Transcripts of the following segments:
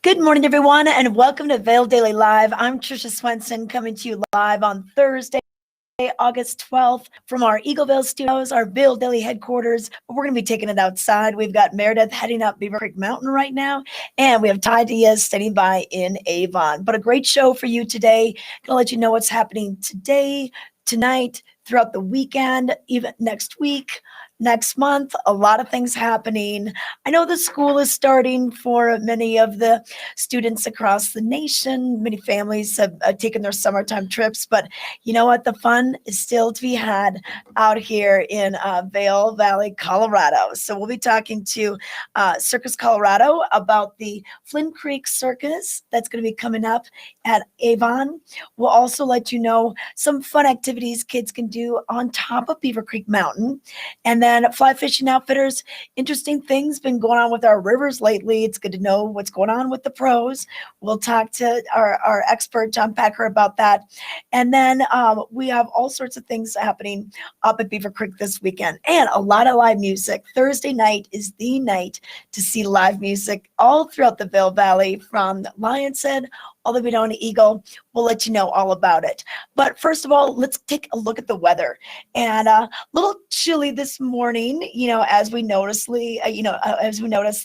Good morning, everyone, and welcome to Vail Daily Live. I'm Trisha Swenson coming to you live on Thursday, August 12th from our Eagleville studios, our Vail Daily headquarters. But we're going to be taking it outside. We've got Meredith heading up Beaver Creek Mountain right now, and we have Ty Diaz standing by in Avon. But a great show for you today. Going to let you know what's happening today, tonight, throughout the weekend, even next week. Next month, a lot of things happening. I know the school is starting for many of the students across the nation. Many families have taken their summertime trips, but you know what? The fun is still to be had out here in Vail Valley, Colorado. So we'll be talking to Circus Colorado about the Flint Creek Circus that's going to be coming up at Avon. We'll also let you know some fun activities kids can do on top of Beaver Creek Mountain. And then Fly Fishing Outfitters, interesting things been going on with our rivers lately. It's good to know what's going on with the pros. We'll talk to our expert, John Packer, about that. And then we have all sorts of things happening up at Beaver Creek this weekend and a lot of live music. Thursday night is the night to see live music all throughout the Vail Valley from Lion's Head all the way down to Eagle. We'll let you know all about it. But first of all, let's take a look at the weather. And a little chilly this morning, as we notice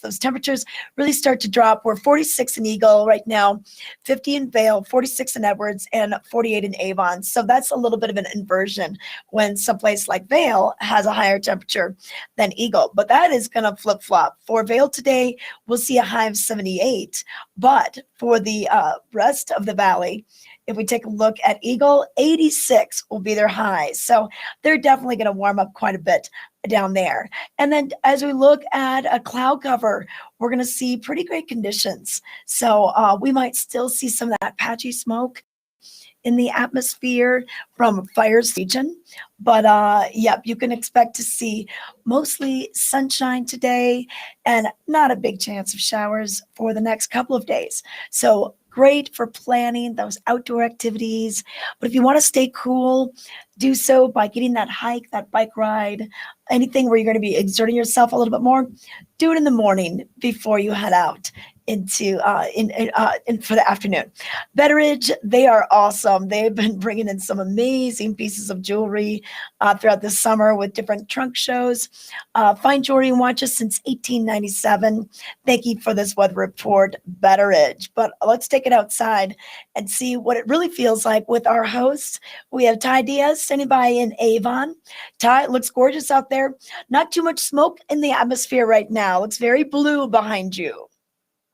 those temperatures really start to drop. We're 46 in Eagle right now, 50 in Vail, 46 in Edwards, and 48 in Avon. So that's a little bit of an inversion when someplace like Vail has a higher temperature than Eagle. But that is going to flip-flop. For Vail today, we'll see a high of 78. But for the rest of the valley, if we take a look at Eagle, 86 will be their high. So they're definitely going to warm up quite a bit down there. And then as we look at a cloud cover, we're going to see pretty great conditions. So we might still see some of that patchy smoke in the atmosphere from fires region. But you can expect to see mostly sunshine today and not a big chance of showers for the next couple of days. So great for planning those outdoor activities. But if you want to stay cool, do so by getting that hike, that bike ride, anything where you're going to be exerting yourself a little bit more, do it in the morning before you head out into for the afternoon. Betteridge, they are awesome. They've been bringing in some amazing pieces of jewelry throughout the summer with different trunk shows. Fine jewelry and watches since 1897. Thank you for this weather report, Betteridge. But let's take it outside and see what it really feels like with our hosts. We have Ty Diaz standing by in Avon. Ty, it looks gorgeous out there. Not too much smoke in the atmosphere right now. Looks very blue behind you.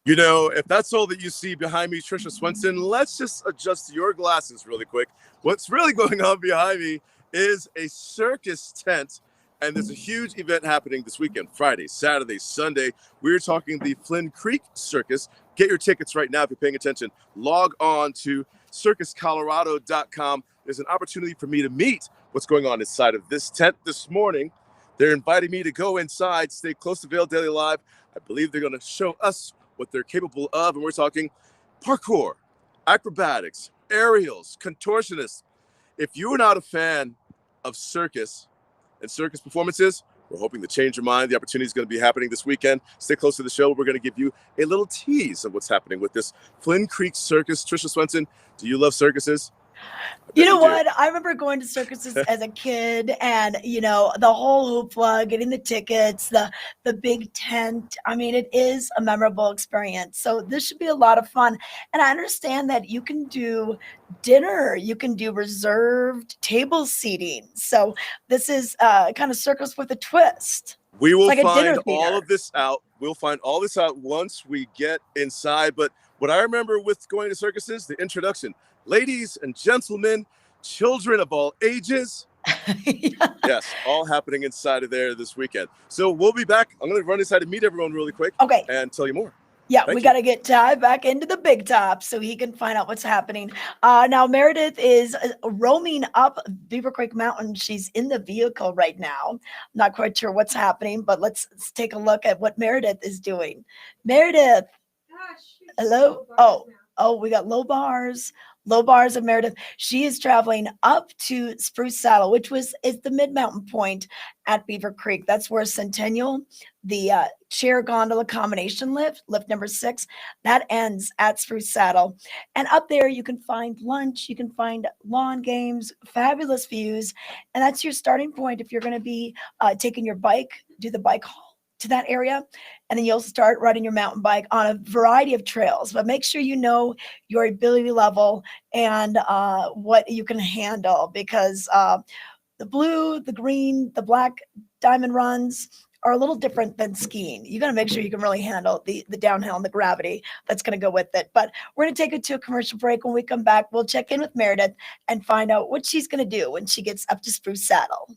If that's all that you see behind me, Trisha Swenson, let's just adjust your glasses really quick. What's really going on behind me is a circus tent, and there's a huge event happening this weekend, Friday, Saturday, Sunday. We're talking the Flint Creek Circus. Get your tickets right now if you're paying attention. Log on to circuscolorado.com. There's an opportunity for me to meet what's going on inside of this tent this morning. They're inviting me to go inside, stay close to Vail Daily Live. I believe they're going to show us what they're capable of, and we're talking parkour, acrobatics, aerials, contortionists. If you're not a fan of circus and circus performances, we're hoping to change your mind. The opportunity is going to be happening this weekend. Stay close to the show. We're going to give you a little tease of what's happening with this Flint Creek Circus. Trisha Swenson, do you love circuses? You know what? I remember going to circuses as a kid and, the whole hoopla, getting the tickets, the big tent. I mean, it is a memorable experience. So this should be a lot of fun. And I understand that you can do dinner. You can do reserved table seating. So this is kind of circus with a twist. We will find all of this out. We'll find all this out once we get inside. But what I remember with going to circuses, the introduction. Ladies and gentlemen, children of all ages. Yes, all happening inside of there this weekend. So we'll be back. I'm going to run inside and meet everyone really quick. Okay. And tell you more. Yeah, we got to get Ty back into the big top so he can find out what's happening. Now, Meredith is roaming up Beaver Creek Mountain. She's in the vehicle right now. Not quite sure what's happening, but let's take a look at what Meredith is doing. Meredith. Hello. Oh, we got low bars of Meredith. She is traveling up to Spruce Saddle, which is the mid-mountain point at Beaver Creek. That's where Centennial, the chair gondola combination lift number 6, that ends at Spruce Saddle. And up there, you can find lunch, you can find lawn games, fabulous views. And that's your starting point if you're going to be taking your bike, do the bike haul to that area. And then you'll start riding your mountain bike on a variety of trails. But make sure you know your ability level and what you can handle, because the blue, the green, the black diamond runs are a little different than skiing. You got to make sure you can really handle the downhill and the gravity that's going to go with it. But we're going to take it to a commercial break. When we come back, we'll check in with Meredith and find out what she's going to do when she gets up to Spruce Saddle.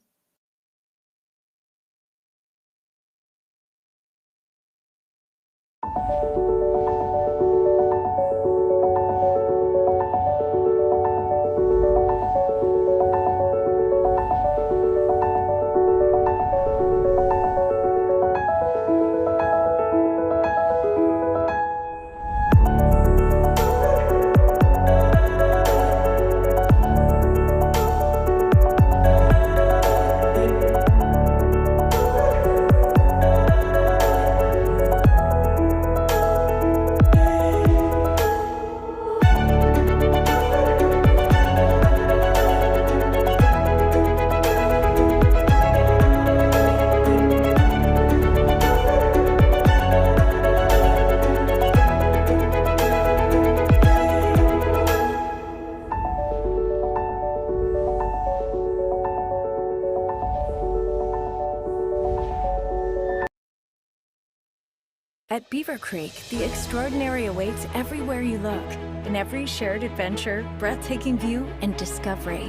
At Beaver Creek, the extraordinary awaits everywhere you look, in every shared adventure, breathtaking view, and discovery.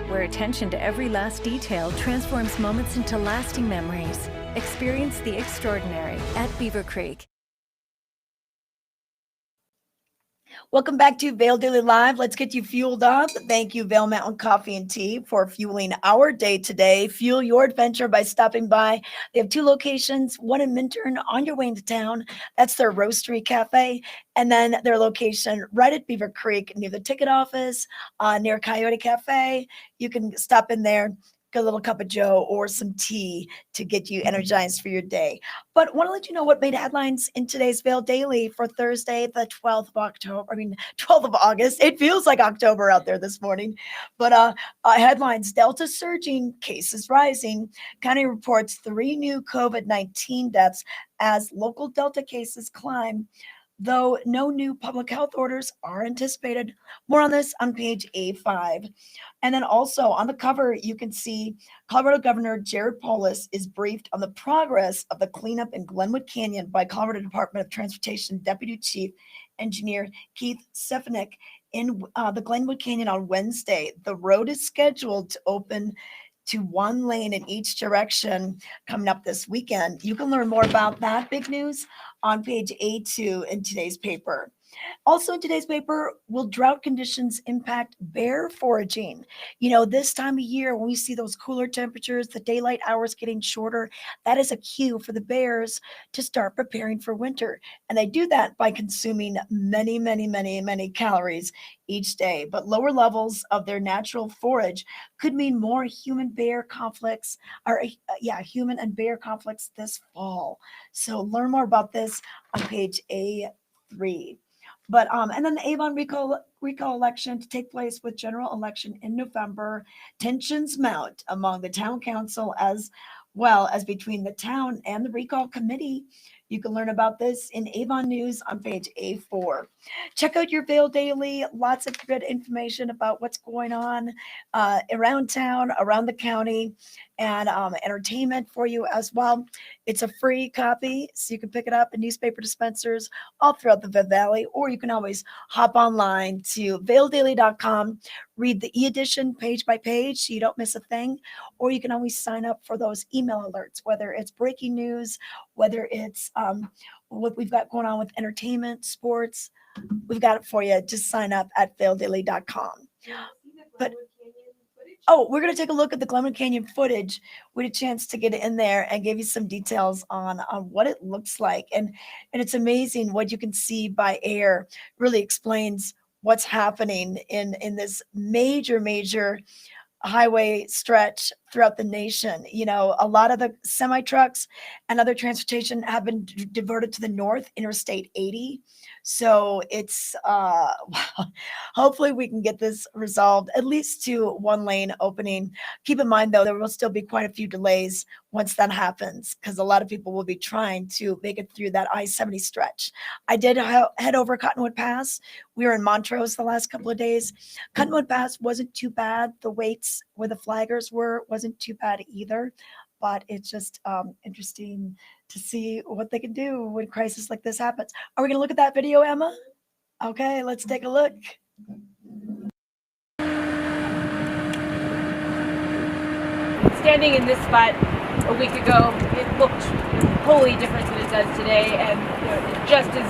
Where attention to every last detail transforms moments into lasting memories. Experience the extraordinary at Beaver Creek. Welcome back to Vail Daily Live. Let's get you fueled up. Thank you, Vail Mountain Coffee and Tea, for fueling our day today. Fuel your adventure by stopping by. They have 2 locations, one in Minturn on your way into town. That's their Roastery Cafe. And then their location right at Beaver Creek near the ticket office, near Coyote Cafe. You can stop in there, get a little cup of joe or some tea to get you energized for your day. But want to let you know what made headlines in today's Vail Daily for Thursday, the 12th of October. 12th of August. It feels like October out there this morning. But headlines: Delta surging, cases rising. County reports 3 new COVID-19 deaths as local Delta cases climb, though no new public health orders are anticipated. More on this on page A5. And then also on the cover, you can see Colorado Governor Jared Polis is briefed on the progress of the cleanup in Glenwood Canyon by Colorado Department of Transportation Deputy Chief Engineer Keith Stefanik in the Glenwood Canyon on Wednesday. The road is scheduled to open to 1 lane in each direction coming up this weekend. You can learn more about that big news on page A2 in today's paper. Also in today's paper, will drought conditions impact bear foraging? You know, this time of year when we see those cooler temperatures, the daylight hours getting shorter, that is a cue for the bears to start preparing for winter. And they do that by consuming many, many, many, many calories each day. But lower levels of their natural forage could mean more human and bear conflicts this fall. So learn more about this on page A3. But and then the Avon recall election to take place with general election in November. Tensions mount among the town council as well as between the town and the recall committee. You can learn about this in Avon News on page A4. Check out your Vail Daily. Lots of good information about what's going on around town, around the county, and entertainment for you as well. It's a free copy, so you can pick it up in newspaper dispensers all throughout the Vail Valley, or you can always hop online to vaildaily.com, read the e-edition page by page so you don't miss a thing, or you can always sign up for those email alerts, whether it's breaking news, whether it's what we've got going on with entertainment, sports. We've got it for you. Just sign up at vaildaily.com. But we're going to take a look at the Glenwood Canyon footage. We had a chance to get in there and give you some details on what it looks like. And it's amazing what you can see by air. Really explains what's happening in this major highway stretch throughout the nation. You know, a lot of the semi trucks and other transportation have been diverted to the north, Interstate 80. So it's hopefully we can get this resolved at least to one lane opening. Keep in mind though, there will still be quite a few delays once that happens, because a lot of people will be trying to make it through that I-70 stretch. I did head over Cottonwood Pass. We were in Montrose the last couple of days. Cottonwood Pass wasn't too bad. The waits where the flaggers were wasn't too bad either, but it's just interesting to see what they can do when crisis like this happens. Are we going to look at that video, Emma? Okay, let's take a look. Standing in this spot a week ago, it looked wholly different than it does today, and it just is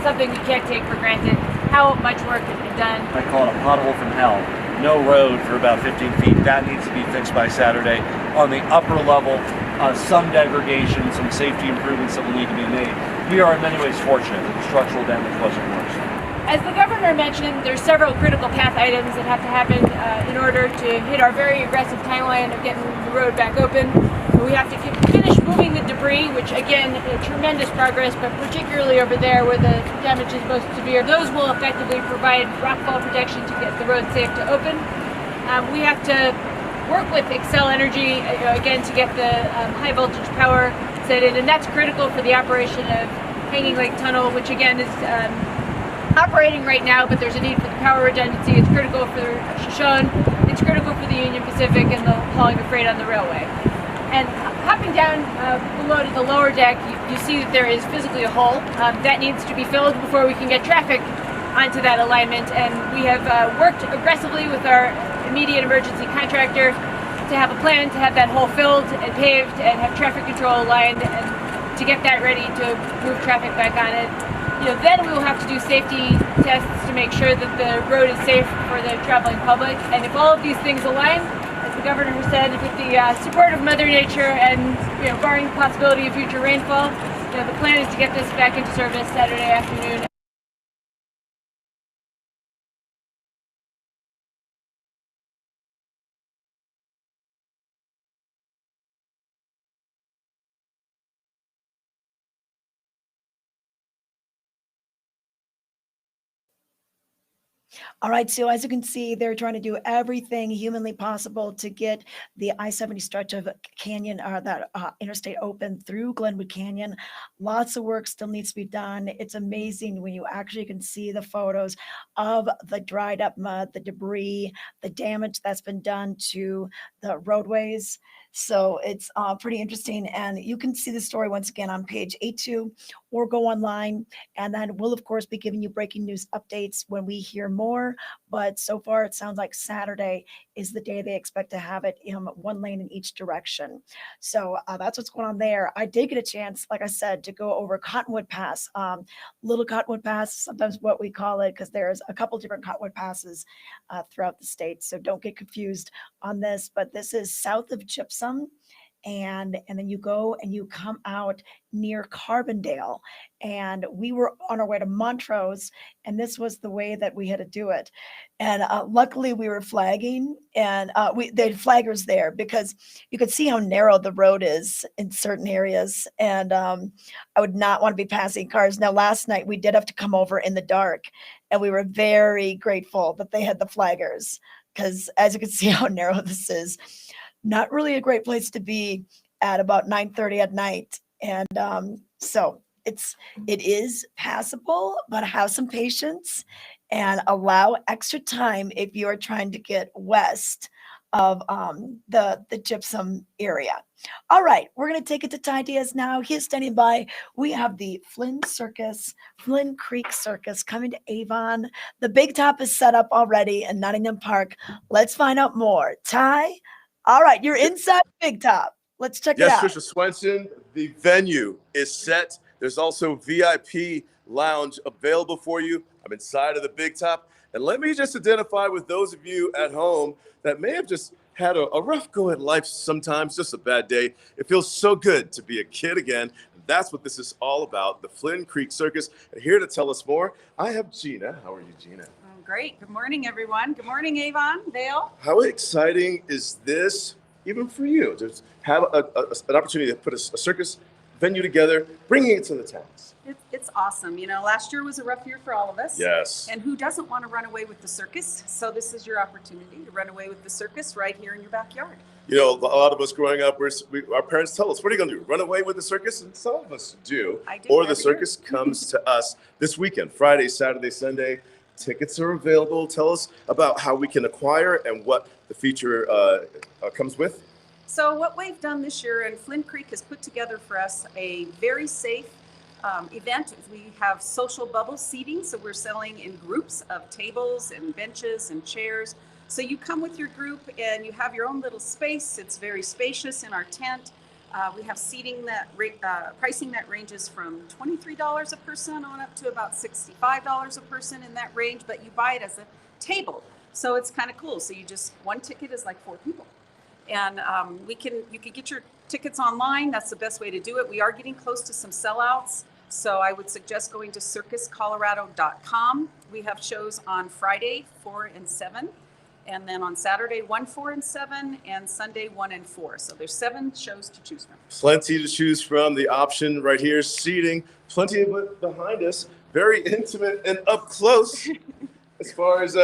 something we can't take for granted. How much work has been done. I call it a pothole from hell. No road for about 15 feet. That needs to be fixed by Saturday. On the upper level, some degradation, some safety improvements that will need to be made. We are in many ways fortunate that the structural damage wasn't worse. As the governor mentioned, there's several critical path items that have to happen in order to hit our very aggressive timeline of getting the road back open. We have to finish moving the debris, which again, tremendous progress, but particularly over there where the damage is most severe. Those will effectively provide rockfall protection to get the road safe to open. We have to work with Xcel Energy, again, to get the high voltage power set in, and that's critical for the operation of Hanging Lake Tunnel, which again is operating right now, but there's a need for the power redundancy. It's critical for Shoshone, it's critical for the Union Pacific and the hauling of freight on the railway. And hopping down below to the lower deck, you see that there is physically a hole that needs to be filled before we can get traffic onto that alignment. And we have worked aggressively with our immediate emergency contractor to have a plan to have that hole filled and paved and have traffic control aligned and to get that ready to move traffic back on it. Then we will have to do safety tests to make sure that the road is safe for the traveling public. And if all of these things align, as the governor has said, with the support of Mother Nature and barring the possibility of future rainfall, the plan is to get this back into service Saturday afternoon. All right, so as you can see, they're trying to do everything humanly possible to get the I-70 stretch of canyon, or that interstate open through Glenwood Canyon. Lots of work still needs to be done. It's amazing when you actually can see the photos of the dried up mud, the debris, the damage that's been done to the roadways. So it's pretty interesting. And you can see the story once again on page 82 or go online. And then we'll, of course, be giving you breaking news updates when we hear more. But so far, it sounds like Saturday is the day they expect to have it in one lane in each direction. So that's what's going on there. I did get a chance, like I said, to go over Cottonwood Pass, Little Cottonwood Pass, sometimes what we call it, because there's a couple different Cottonwood Passes throughout the state. So don't get confused on this, but this is south of Gypsum. And then you go and you come out near Carbondale, and we were on our way to Montrose, and this was the way that we had to do it. And luckily we were flagging, and they had flaggers there because you could see how narrow the road is in certain areas, and I would not want to be passing cars. Now last night we did have to come over in the dark, and we were very grateful that they had the flaggers, because as you can see how narrow this is, not really a great place to be at about 9:30 at night. And so it is passable, but have some patience and allow extra time if you are trying to get west of the Gypsum area. All right, we're going to take it to Ty Diaz now. He's standing by. We have the Flynn Creek Circus coming to Avon. The Big Top is set up already in Nottingham Park. Let's find out more. Ty? All right, you're inside Big Top. Let's check it out. Yes, Trisha Swenson, the venue is set. There's also VIP lounge available for you. I'm inside of the Big Top. And let me just identify with those of you at home that may have just had a rough go at life sometimes, just a bad day. It feels so good to be a kid again. That's what this is all about, the Flynn Creek Circus. And here to tell us more, I have Gina. How are you, Gina? Great. Good morning, everyone. Good morning, Avon, Vail. How exciting is this even for you, to have an opportunity to put a circus venue together, bringing it to the towns. It's awesome. You know, last year was a rough year for all of us. Yes. And who doesn't want to run away with the circus? So this is your opportunity to run away with the circus right here in your backyard. You know, a lot of us growing up, our parents tell us, what are you going to do? Run away with the circus? And some of us do. I do Or the every circus comes to us this weekend, Friday, Saturday, Sunday. Tickets are available. Tell us about how we can acquire and what the feature comes with. So what we've done this year, and Flint Creek has put together for us a very safe event. We have social bubble seating, so we're selling in groups of tables and benches and chairs. So you come with your group and you have your own little space. It's very spacious in our tent. We have seating pricing that ranges from $23 a person on up to about $65 a person in that range, but you buy it as a table. So it's kind of cool. So one ticket is like 4 people. And you can get your tickets online. That's the best way to do it. We are getting close to some sellouts. So I would suggest going to circuscolorado.com. We have shows on Friday, 4 and 7. And then on Saturday, 1, 4, and 7, and Sunday, 1 and 4. So there's 7 shows to choose from. Plenty to choose from. The option right here, seating. Plenty of it behind us. Very intimate and up close as far as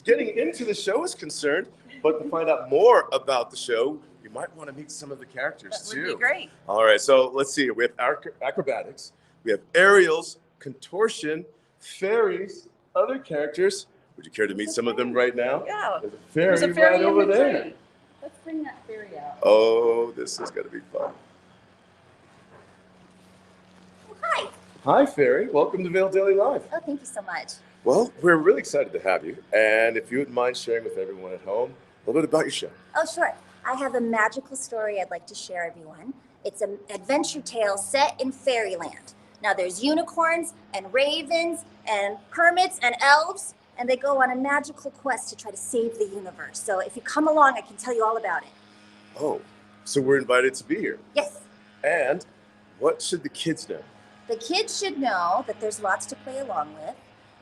getting into the show is concerned. But to find out more about the show, you might want to meet some of the characters too. That would be great. All right, so let's see. We have acrobatics. We have aerials, contortion, fairies, other characters. Would you care to meet some of them right now? Yeah. There's a fairy right over there. Tree. Let's bring that fairy out. Oh, this is going to be fun. Oh, hi. Hi, Fairy. Welcome to Vail Daily Live. Oh, thank you so much. Well, we're really excited to have you. And if you wouldn't mind sharing with everyone at home a little bit about your show. Oh, sure. I have a magical story I'd like to share, everyone. It's an adventure tale set in fairyland. Now, there's unicorns and ravens and hermits and elves, and they go on a magical quest to try to save the universe. So if you come along, I can tell you all about it. Oh, so we're invited to be here. Yes. And what should the kids know? The kids should know that there's lots to play along with.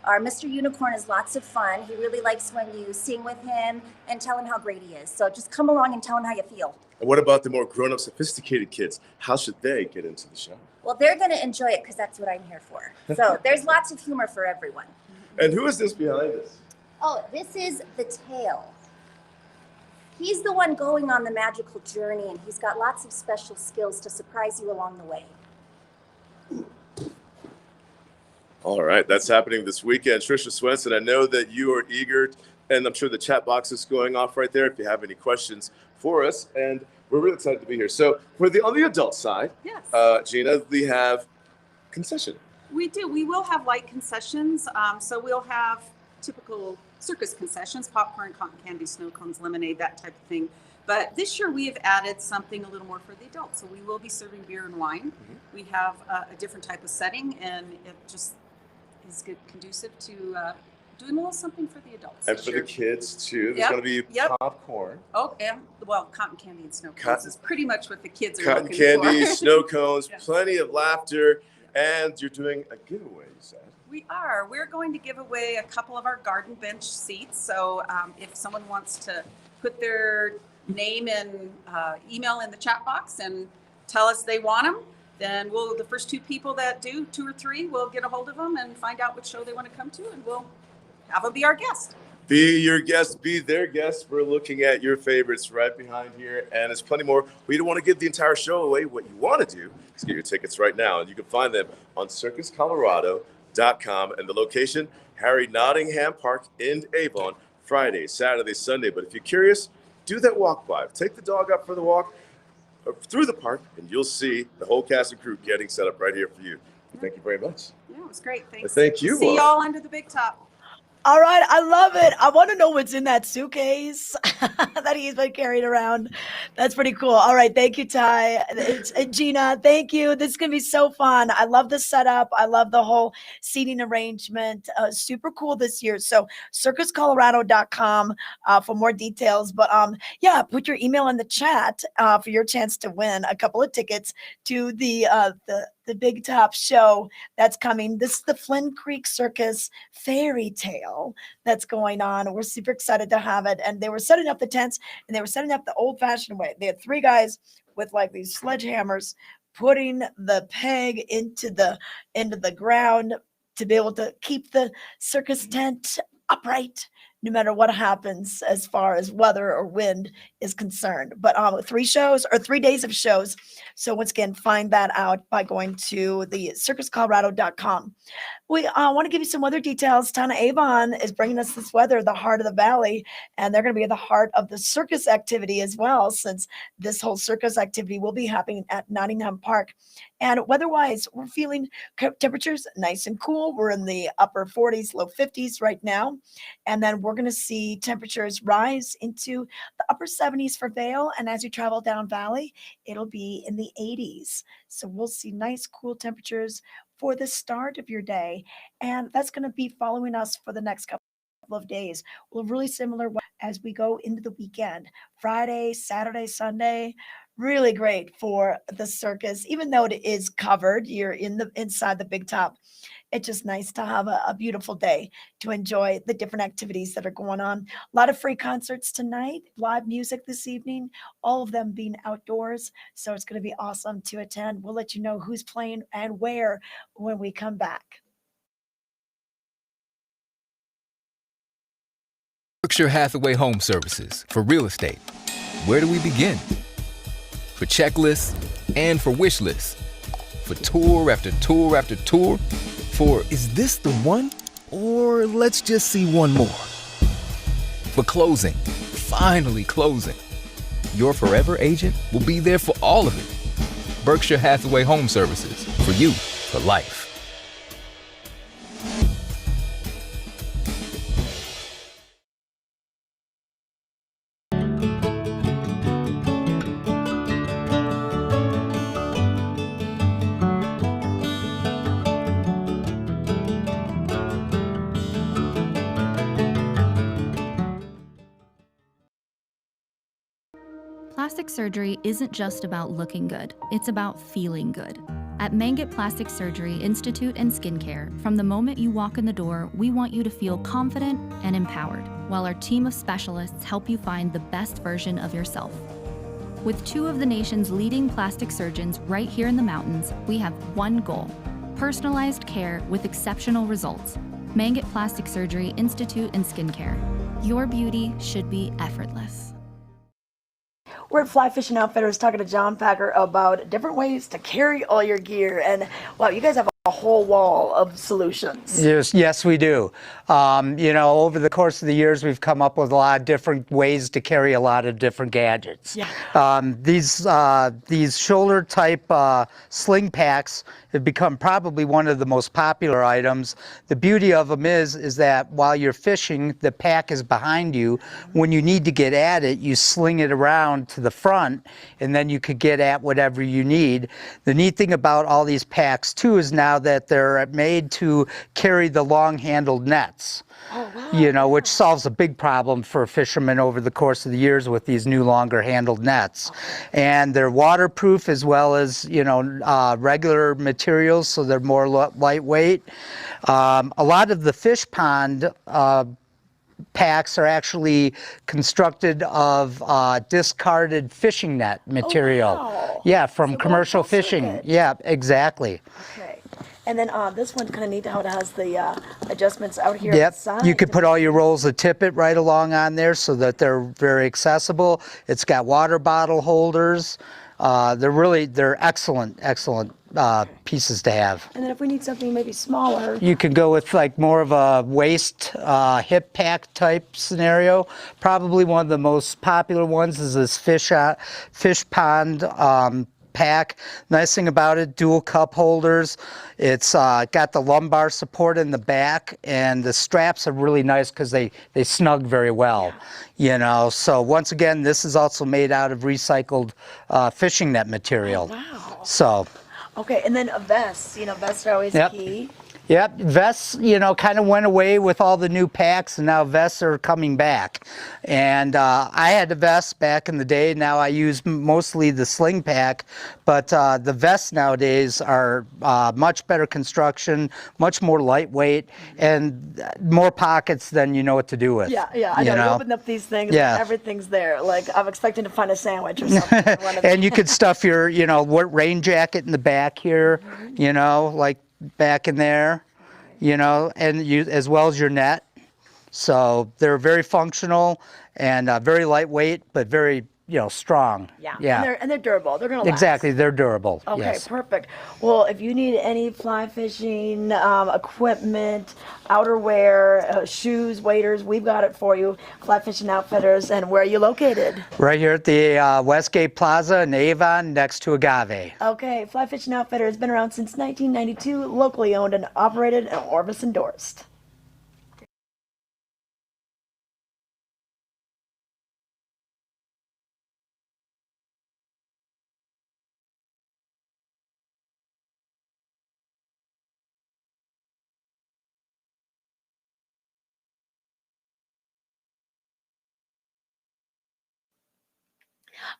Our Mr. Unicorn is lots of fun. He really likes when you sing with him and tell him how great he is. So just come along and tell him how you feel. And what about the more grown-up, sophisticated kids? How should they get into the show? Well, they're going to enjoy it because that's what I'm here for. So there's lots of humor for everyone. And who is this behind us? Oh, this is the tail. He's the one going on the magical journey, and he's got lots of special skills to surprise you along the way. All right, that's happening this weekend. Trisha Swenson, I know that you are eager, and I'm sure the chat box is going off right there if you have any questions for us. And we're really excited to be here. So on the adult side, Yes. Gina, we have concession. We do. We will have light concessions. So we'll have typical circus concessions, popcorn, cotton candy, snow cones, lemonade, that type of thing. But this year we have added something a little more for the adults. So we will be serving beer and wine. Mm-hmm. We have a different type of setting, and it just is good, conducive to doing a little something for the adults. And for the kids too. There's going to be popcorn. Oh, and well, cotton candy and snow cones is pretty much what the kids are cotton looking candy, for. snow cones, Yeah. plenty of laughter, and you're doing a giveaway, you said. We are. We're going to give away a couple of our garden bench seats. So if someone wants to put their name and email in the chat box and tell us they want them, then the first 2 people that do, 2 or 3, we'll get a hold of them and find out which show they want to come to, and we'll have them be our guest. Be your guest, be their guest. We're looking at your favorites right behind here, and there's plenty more. We don't want to give the entire show away. What you want to do is get your tickets right now, and you can find them on circuscolorado.com, and the location, Harry Nottingham Park in Avon, Friday, Saturday, Sunday. But if you're curious, do that walk by. Take the dog out for the walk through the park, and you'll see the whole cast and crew getting set up right here for you. Thank you very much. Yeah, it was great. Thanks. Thank you. See y'all under the big top. All right, I love it. I want to know what's in that suitcase that he's been carrying around. That's pretty cool. All right, thank you, Ty. Gina, thank you. This is going to be so fun. I love the setup. I love the whole seating arrangement. Super cool this year. So circuscolorado.com for more details. But yeah, put your email in the chat for your chance to win a couple of tickets to the the big top show that's coming. This is the Flynn Creek Circus fairy tale that's going on. We're super excited to have it. And they were setting up the tents, and they were setting up the old-fashioned way. They had 3 guys with like these sledgehammers putting the peg into the ground to be able to keep the circus tent upright no matter what happens as far as weather or wind is concerned. But 3 shows or 3 days of shows. So once again, find that out by going to the circuscolorado.com. We want to give you some weather details. Town of Avon is bringing us this weather, the heart of the valley, and they're going to be at the heart of the circus activity as well, since this whole circus activity will be happening at Nottingham Park. And weather-wise, we're feeling temperatures nice and cool. We're in the upper 40s, low 50s right now. And then we're going to see temperatures rise into the upper 70s for Vail. And as you travel down valley, it'll be in the 80s. So we'll see nice, cool temperatures for the start of your day. And that's going to be following us for the next couple of days. Well, really similar as we go into the weekend. Friday, Saturday, Sunday, really great for the circus. Even though it is covered, you're inside the big top. It's just nice to have a beautiful day to enjoy the different activities that are going on. A lot of free concerts tonight, live music this evening, all of them being outdoors. So it's going to be awesome to attend. We'll let you know who's playing and where when we come back. Berkshire Hathaway Home Services for real estate. Where do we begin? For checklists and for wish lists. For tour after tour after tour. For is this the one? Or let's just see one more. For closing, finally closing. Your forever agent will be there for all of it. Berkshire Hathaway Home Services, for you, for life. Plastic surgery isn't just about looking good, it's about feeling good. At Mangett Plastic Surgery Institute and Skincare, from the moment you walk in the door, we want you to feel confident and empowered, while our team of specialists help you find the best version of yourself. With 2 of the nation's leading plastic surgeons right here in the mountains, we have one goal: personalized care with exceptional results. Mangett Plastic Surgery Institute and Skincare. Your beauty should be effortless. We're at Fly Fishing Outfitters talking to John Packer about different ways to carry all your gear. And wow, you guys have a whole wall of solutions. Yes, we do. Over the course of the years, we've come up with a lot of different ways to carry a lot of different gadgets. Yeah. These shoulder type sling packs have become probably one of the most popular items. The beauty of them is that while you're fishing, the pack is behind you. When you need to get at it, you sling it around to the front, and then you could get at whatever you need. The neat thing about all these packs too is now that they're made to carry the long-handled nets. Oh, wow. Which solves a big problem for fishermen over the course of the years with these new longer handled nets. And they're waterproof as well as, regular materials, so they're more lightweight. A lot of the fish pond packs are actually constructed of discarded fishing net material. Oh, wow. Yeah, from So commercial fishing. circuit. Yeah, exactly. Okay. And then this one's kind of neat how it has the adjustments out here. Yep, on the side. you could put all your rolls of tippet right along on there so that they're very accessible. It's got water bottle holders. They're excellent pieces to have. And then if we need something maybe smaller. You can go with like more of a waist hip pack type scenario. Probably one of the most popular ones is this fish pond pack. Nice thing about it, dual cup holders. It's got the lumbar support in the back, and the straps are really nice because they snug very well. So once again, this is also made out of recycled fishing net material. Oh, wow. So. Okay, and then a vest. Vests are always Yep. key. Yep, vests, kind of went away with all the new packs, and now vests are coming back. And I had the vest back in the day. Now I use mostly the sling pack, but the vests nowadays are much better construction, much more lightweight, and more pockets than you know what to do with. Yeah, I know. You open up these things, Yeah. and everything's there. Like, I'm expecting to find a sandwich or something. in one of And these. you could stuff your, rain jacket in the back here, like back in there, and you as well as your net. So they're very functional and very lightweight, but very, strong. Yeah. And they're durable. They're gonna last. Exactly, they're durable. Okay, Yes. perfect. Well, if you need any fly fishing equipment, outerwear, shoes, waders, we've got it for you. Fly Fishing Outfitters. And where are you located? Right here at the Westgate Plaza in Avon, next to Agave. Okay, Fly Fishing Outfitter has been around since 1992, locally owned and operated, and Orvis endorsed.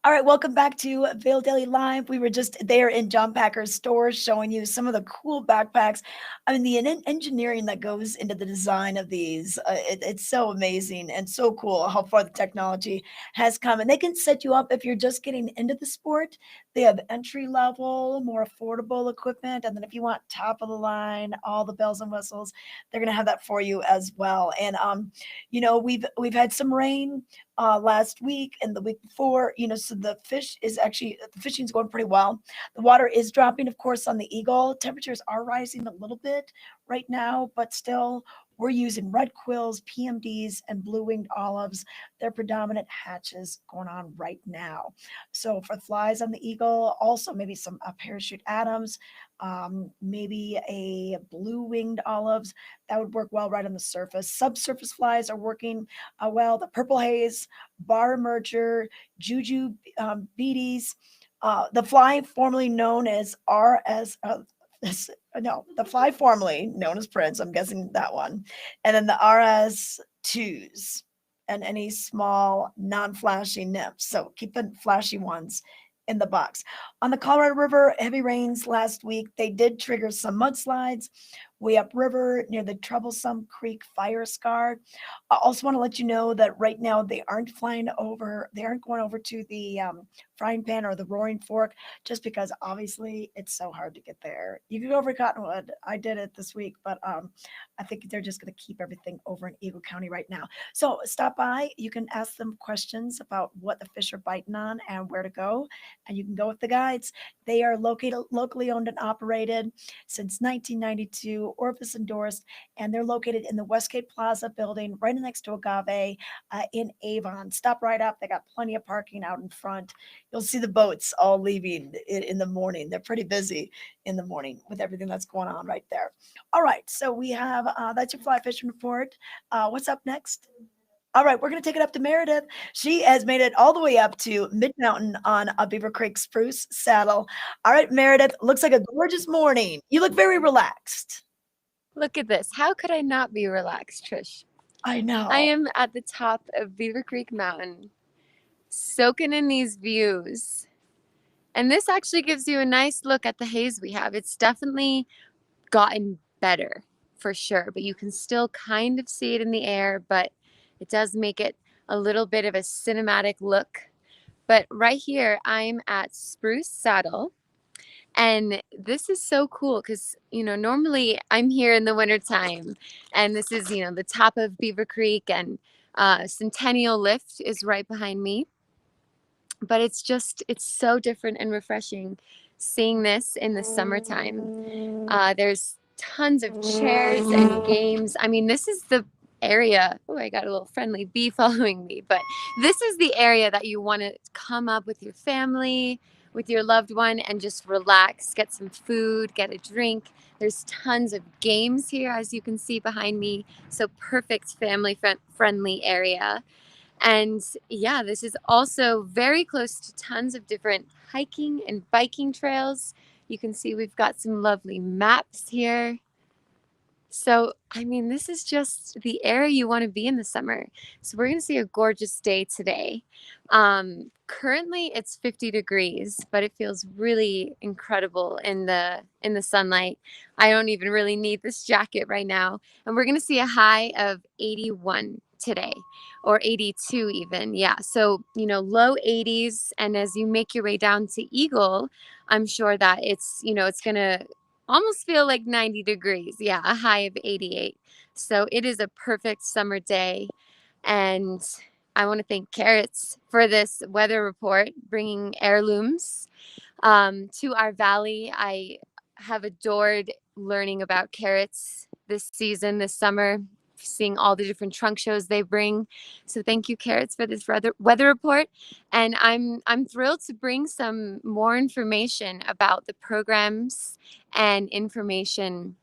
All right, welcome back to Vail Daily Live. We were just there in John Packer's store showing you some of the cool backpacks. I mean, the engineering that goes into the design of these, it's so amazing and so cool how far the technology has come. And they can set you up if you're just getting into the sport. They have entry level, more affordable equipment. And then if you want top of the line, all the bells and whistles, they're going to have that for you as well. And, we've had some rain last week and the week before, so the fishing's going pretty well. The water is dropping, of course, on the Eagle. Temperatures are rising a little bit right now, but still we're using red quills, PMDs, and blue-winged olives. They're predominant hatches going on right now. So for flies on the Eagle, also maybe some parachute Adams, maybe a blue-winged olives. That would work well right on the surface. Subsurface flies are working well. The purple haze, bar merger, juju beaties, the fly formerly known as the fly formerly known as Prince, I'm guessing that one, and then the RS2s and any small non-flashy nymphs. So keep the flashy ones in the box. On the Colorado River, heavy rains last week, they did trigger some mudslides way upriver near the Troublesome Creek fire scar. I also want to let you know that right now they aren't going over to the Frying Pan or the Roaring Fork, just because obviously it's so hard to get there. You can go over Cottonwood. I did it this week, but I think they're just going to keep everything over in Eagle County right now. So stop by. You can ask them questions about what the fish are biting on and where to go, and you can go with the guides. They are located locally owned and operated since 1992, Orvis endorsed, and they're located in the Westgate Plaza building right next to Agave in Avon. Stop right up. They got plenty of parking out in front. You'll see the boats all leaving in the morning. They're pretty busy in the morning with everything that's going on right there. All right, so we have that's your fly fishing report. What's up next? All right, we're going to take it up to Meredith. She has made it all the way up to Mid-Mountain on a Beaver Creek Spruce saddle. All right, Meredith, looks like a gorgeous morning. You look very relaxed. Look at this. How could I not be relaxed, Trish? I know. I am at the top of Beaver Creek Mountain, soaking in these views. And this actually gives you a nice look at the haze we have. It's definitely gotten better, for sure, but you can still kind of see it in the air, but it does make it a little bit of a cinematic look. But right here, I'm at Spruce Saddle. And this is so cool because, normally I'm here in the wintertime, and this is, the top of Beaver Creek, and Centennial Lift is right behind me. But it's so different and refreshing seeing this in the summertime. There's tons of chairs and games. I mean, this is the area. Oh, I got a little friendly bee following me, but this is the area that you want to come up with your family, with your loved one, and just relax, get some food, get a drink. There's tons of games here, as you can see behind me. So perfect family friendly area. And yeah, this is also very close to tons of different hiking and biking trails. You can see we've got some lovely maps here. So, I mean, this is just the area you want to be in the summer. So, we're going to see a gorgeous day today. Currently, it's 50 degrees, but it feels really incredible in the sunlight. I don't even really need this jacket right now. And we're going to see a high of 81 today, or 82 even. Yeah. So, low 80s. And as you make your way down to Eagle, I'm sure that it's going to almost feel like 90 degrees. Yeah, a high of 88. So it is a perfect summer day. And I want to thank Carrots for this weather report, bringing heirlooms to our valley. I have adored learning about Carrots this season, this summer, seeing all the different trunk shows they bring. So thank you, Carrots, for this weather report. And I'm thrilled to bring some more information about the programs and information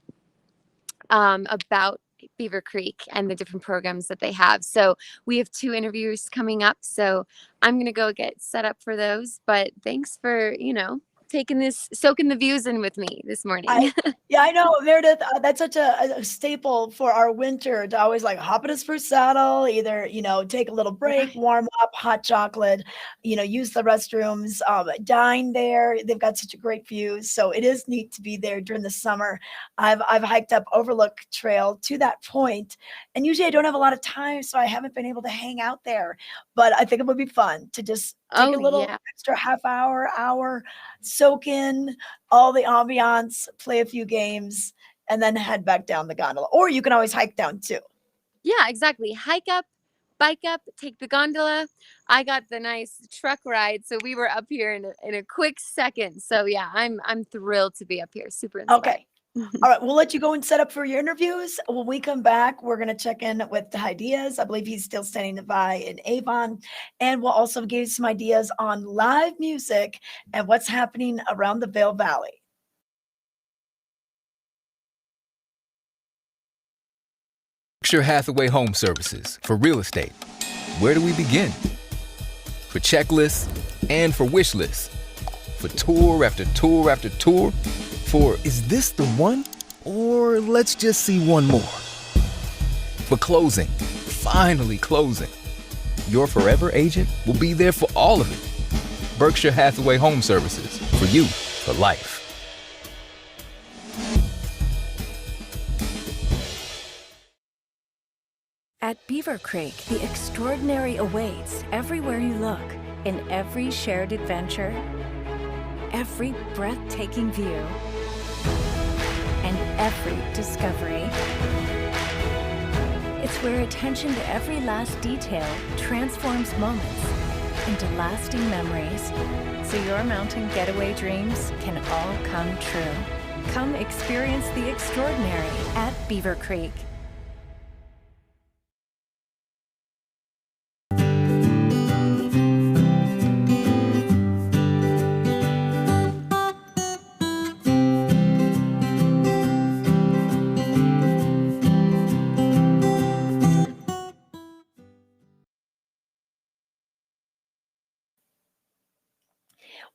about Beaver Creek and the different programs that they have. So we have 2 interviews coming up. So I'm going to go get set up for those. But thanks for, soaking the views in with me this morning. I know, Meredith. That's such a staple for our winter to always like hop in a Spruce saddle, either, take a little break, warm up, hot chocolate, use the restrooms, dine there. They've got such a great views. So it is neat to be there during the summer. I've hiked up Overlook Trail to that point, and usually I don't have a lot of time, so I haven't been able to hang out there. But I think it would be fun to just take a little extra half hour, soak in all the ambiance, play a few games, and then head back down the gondola. Or you can always hike down too. Yeah, exactly. Hike up, bike up, take the gondola. I got the nice truck ride, so we were up here in a quick second. So yeah, I'm thrilled to be up here. Super inspired. Okay. All right, we'll let you go and set up for your interviews. When we come back, we're going to check in with the ideas. I believe he's still standing by in Avon. And we'll also give you some ideas on live music and what's happening around the Vail Valley. Berkshire Hathaway Home Services for real estate. Where do we begin? For checklists and for wish lists. For tour after tour after tour. For, is this the one? Or let's just see one more. For closing, finally closing. Your forever agent will be there for all of it. Berkshire Hathaway Home Services, for you, for life. At Beaver Creek, the extraordinary awaits everywhere you look, in every shared adventure, every breathtaking view, and every discovery. It's where attention to every last detail transforms moments into lasting memories, so your mountain getaway dreams can all come true. Come experience the extraordinary at Beaver Creek.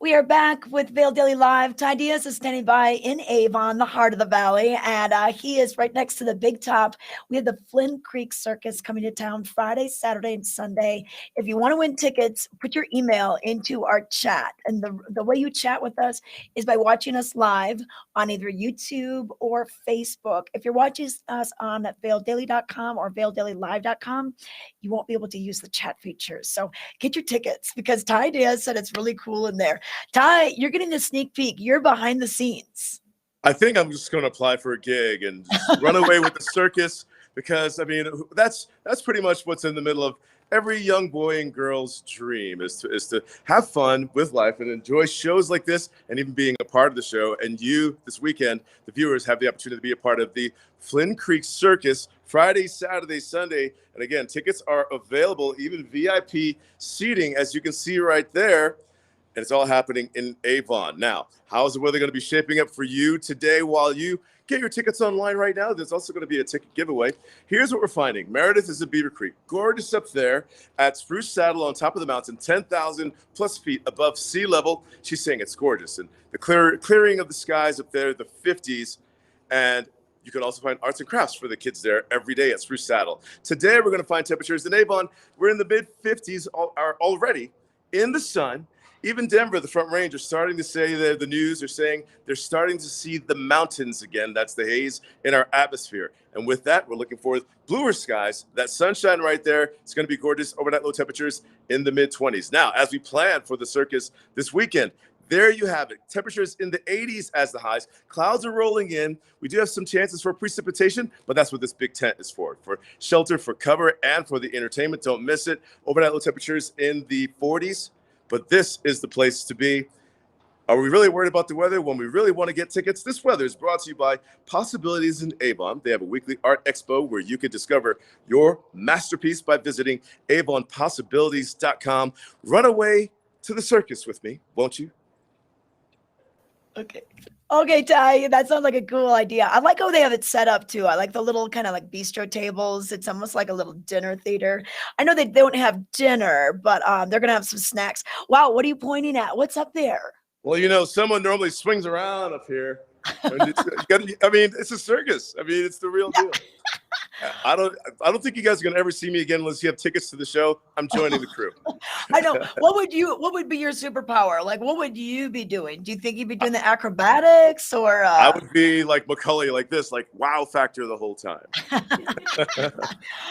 We are back with Vail Daily Live. Ty Diaz is standing by in Avon, the heart of the valley, and he is right next to the big top. We have the Flynn Creek Circus coming to town Friday, Saturday, and Sunday. If you want to win tickets, put your email into our chat. And the way you chat with us is by watching us live on either YouTube or Facebook. If you're watching us on vaildaily.com or vaildailylive.com, you won't be able to use the chat features. So get your tickets, because Ty Diaz said it's really cool in there. Ty, you're getting a sneak peek. You're behind the scenes. I think I'm just going to apply for a gig and just run away with the circus, because I mean that's pretty much what's in the middle of every young boy and girl's dream is to have fun with life and enjoy shows like this, and even being a part of the show. And you, this weekend, the viewers, have the opportunity to be a part of the Flynn Creek Circus Friday, Saturday, Sunday. And again, tickets are available, even VIP seating, as you can see right there. And it's all happening in Avon. Now, how is the weather going to be shaping up for you today while you get your tickets online right now? There's also going to be a ticket giveaway. Here's what we're finding. Meredith is at Beaver Creek. Gorgeous up there at Spruce Saddle on top of the mountain, 10,000 plus feet above sea level. She's saying it's gorgeous. And the clearing of the skies up there, the 50s. And You can also find arts and crafts for the kids there every day at Spruce Saddle. Today, we're going to find temperatures in Avon. We're in the mid-50s are already in the sun. Even Denver, the Front Range, are starting to say that the news are saying they're starting to see the mountains again. That's the haze in our atmosphere. And with that, we're looking for bluer skies. That sunshine right there, it's going to be gorgeous. Overnight low temperatures in the mid-20s. Now, as we plan for the circus this weekend, there you have it. Temperatures in the 80s as the highs. Clouds are rolling in. We do have some chances for precipitation, but that's what this big tent is for shelter, for cover, and for the entertainment. Don't miss it. Overnight low temperatures in the 40s. But this is the place to be. Are we really worried about the weather when we really want to get tickets? This weather is brought to you by Possibilities in Avon. They have a weekly art expo where you can discover your masterpiece by visiting avonpossibilities.com. Run away to the circus with me, won't you? Okay, Ty, that sounds like a cool idea. I like how they have it set up too. I like the little kind of like bistro tables. It's almost like a little dinner theater. I know they don't have dinner, but they're gonna have some snacks. Wow, what are you pointing at? What's up there? Well, you know, someone normally swings around up here. It's a circus. I mean, it's the real deal. I don't think you guys are gonna ever see me again unless you have tickets to the show. I'm joining the crew. I know. What would be your superpower? Like, what would you be doing? Do you think you'd be doing the acrobatics or? I would be like Macaulay, like this, like wow factor the whole time.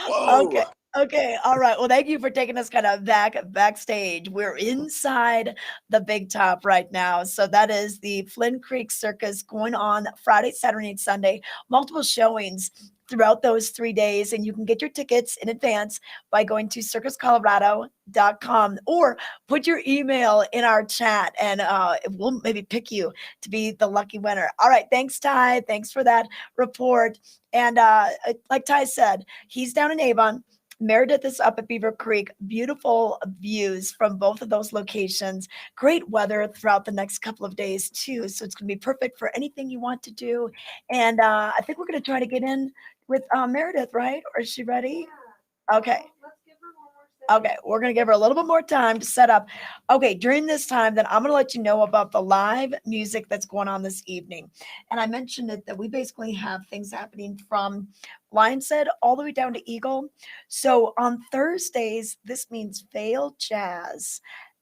Whoa. Okay. All right. Well, thank you for taking us kind of backstage. We're inside the big top right now. So that is the Flynn Creek Circus going on Friday, Saturday, and Sunday. Multiple showings throughout those 3 days. And you can get your tickets in advance by going to circuscolorado.com or put your email in our chat and we'll maybe pick you to be the lucky winner. All right. Thanks, Ty. Thanks for that report. And like Ty said, he's down in Avon. Meredith is up at Beaver Creek. Beautiful views from both of those locations. Great weather throughout the next couple of days too. So it's going to be perfect for anything you want to do. And I think we're going to try to get in with Meredith, right? Or is she ready? Okay. Okay, we're going to give her a little bit more time to set up. Okay, during this time, then I'm going to let you know about the live music that's going on this evening. And I mentioned it that we basically have things happening from Lion's Head all the way down to Eagle. So on Thursdays, this means Vail Jazz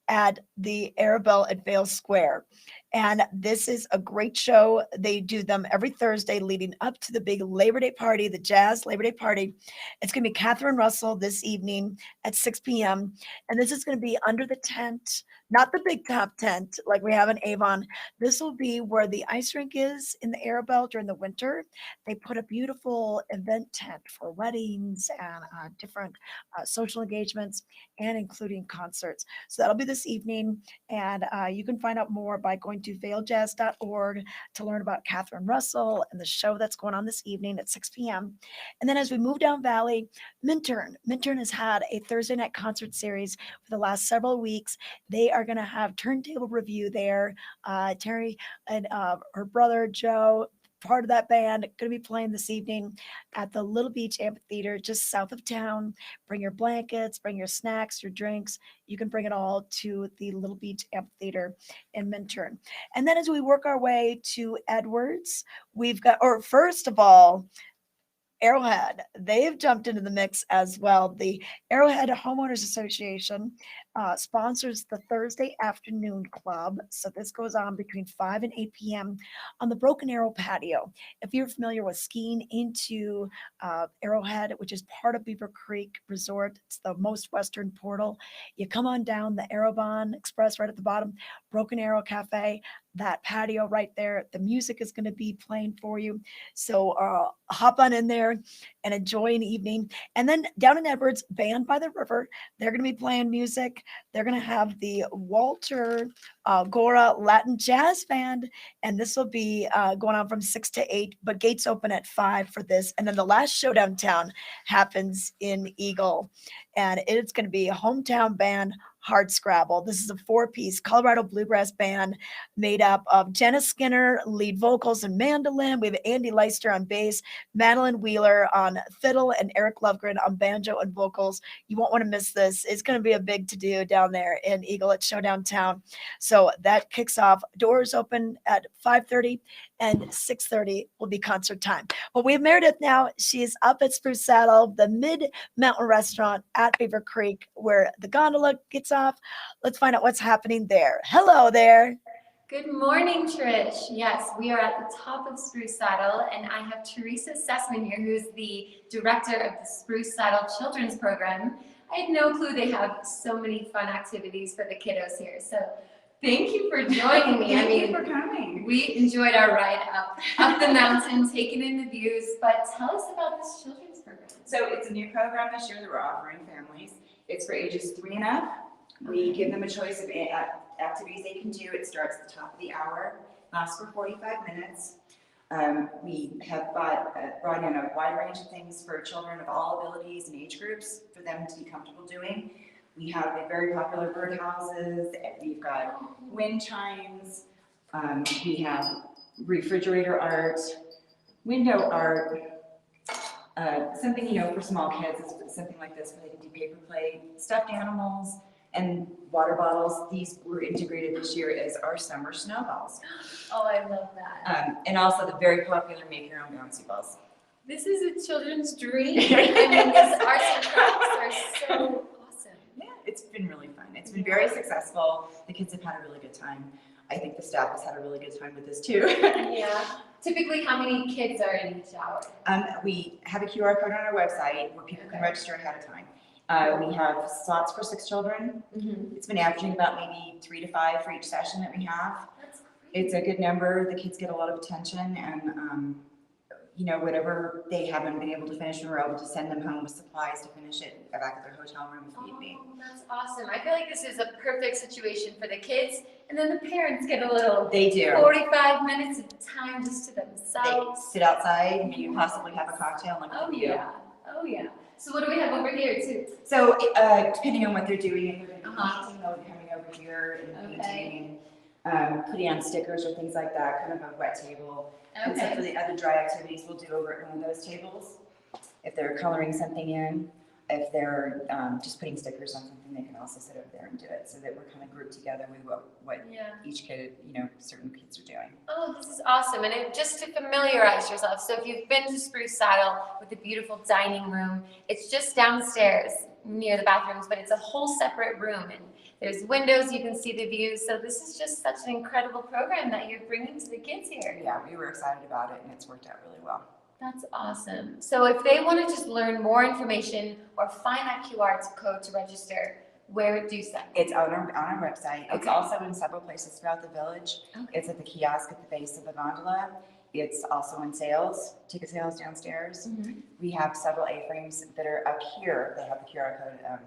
at the Arabelle at Vail Square. And this is a great show. They do them every Thursday leading up to the big Labor Day party, the Jazz Labor Day party. It's going to be Catherine Russell this evening at 6 p.m. And this is going to be under the tent, not the big top tent like we have in Avon. This will be where the ice rink is in the Arabelle during the winter. They put a beautiful event tent for weddings and different social engagements and including concerts. So that'll be this evening. And you can find out more by going to vailjazz.org to learn about Catherine Russell and the show that's going on this evening at 6 p.m. And then as we move down Valley, Minturn has had a Thursday night concert series for the last several weeks. They are going to have Turntable Review there. Terry and her brother Joe, part of that band, going to be playing this evening at the Little Beach Amphitheater just south of town. Bring your blankets, bring your snacks, your drinks. You can bring it all to the Little Beach Amphitheater in Minturn. And then as we work our way to Edwards, we've got, or first of all, Arrowhead, they've jumped into the mix as well. The Arrowhead Homeowners Association sponsors the Thursday Afternoon Club. So this goes on between 5 and 8 p.m. on the Broken Arrow patio. If you're familiar with skiing into Arrowhead, which is part of Beaver Creek Resort, it's the most western portal. You come on down the Arrowbahn Express right at the bottom, Broken Arrow Cafe, that patio right there. The music is going to be playing for you. So hop on in there and enjoy an evening. And then down in Edwards, Band by the River, they're going to be playing music. They're going to have the Walter Gora Latin Jazz Band, and this will be going on from 6 to 8, but gates open at 5 for this. And then the last show downtown happens in Eagle, and it's going to be a hometown band, Hard Scrabble. This is a 4-piece Colorado bluegrass band made up of Jenna Skinner, lead vocals and mandolin. We have Andy Leister on bass, Madeline Wheeler on fiddle, and Eric Lovegren on banjo and vocals. You won't want to miss this. It's going to be a big to-do down there in Eagle at Show Downtown. So that kicks off. Doors open at 5:30, and 6:30 will be concert time. But we have Meredith now. She is up at Spruce Saddle, the mid-mountain restaurant at Beaver Creek, where the gondola gets off. Let's find out what's happening there. Hello there. Good morning, Trish. Yes, we are at the top of Spruce Saddle, and I have Teresa Sussman here, who's the director of the Spruce Saddle Children's Program. I had no clue they have so many fun activities for the kiddos here. So thank you for joining me. Thank you for coming. We enjoyed our ride up the mountain, taking in the views, but tell us about this children's program. So it's a new program this year that we're offering families. It's for ages 3 and up. We give them a choice of activities they can do. It starts at the top of the hour, lasts for 45 minutes. We have brought in a wide range of things for children of all abilities and age groups for them to be comfortable doing. We have the very popular birdhouses. We've got wind chimes. We have refrigerator art, window art, something, for small kids, it's something like this where they can do paper play, stuffed animals, and water bottles. These were integrated this year as our summer snowballs. Oh, I love that. And also the very popular make your own bouncy balls. This is a children's dream. I mean, these arts and crafts are so awesome. Yeah, it's been really fun. It's been very successful. The kids have had a really good time. I think the staff has had a really good time with this too. Yeah. Typically, how many kids are in each hour? We have a QR code on our website where people can register ahead of time. We have slots for 6 children. It's been averaging about maybe 3 to 5 for each session that we have. That's great. It's a good number. The kids get a lot of attention, and whatever they haven't been able to finish, we're able to send them home with supplies to finish it back at their hotel room if need be. That's awesome. I feel like this is a perfect situation for the kids, and then the parents get a little. They do. 45 minutes of time just to themselves. They sit outside, maybe possibly have a cocktail and look at the view. Oh yeah. So what do we have over here too? So depending on what they're doing, if they're doing painting, they'll be coming over here and painting and putting on stickers or things like that, kind of a wet table. And so for the other dry activities, we'll do over at one of those tables. If they're coloring something in, if they're just putting stickers on something, they can also sit over there and do it, so that we're kind of grouped together with what each kid, certain kids are doing. Oh, this is awesome. And just to familiarize yourself, so if you've been to Spruce Saddle with the beautiful dining room, it's just downstairs near the bathrooms, but it's a whole separate room, and there's windows, you can see the views. So this is just such an incredible program that you're bringing to the kids here. Yeah, we were excited about it, and it's worked out really well. That's awesome. So if they want to just learn more information or find that QR code to register, where do you send? It's on our website. It's also in several places throughout the village. It's at the kiosk at the base of the gondola. It's also in sales, ticket sales downstairs. We have several A-frames that are up here. They have the QR code.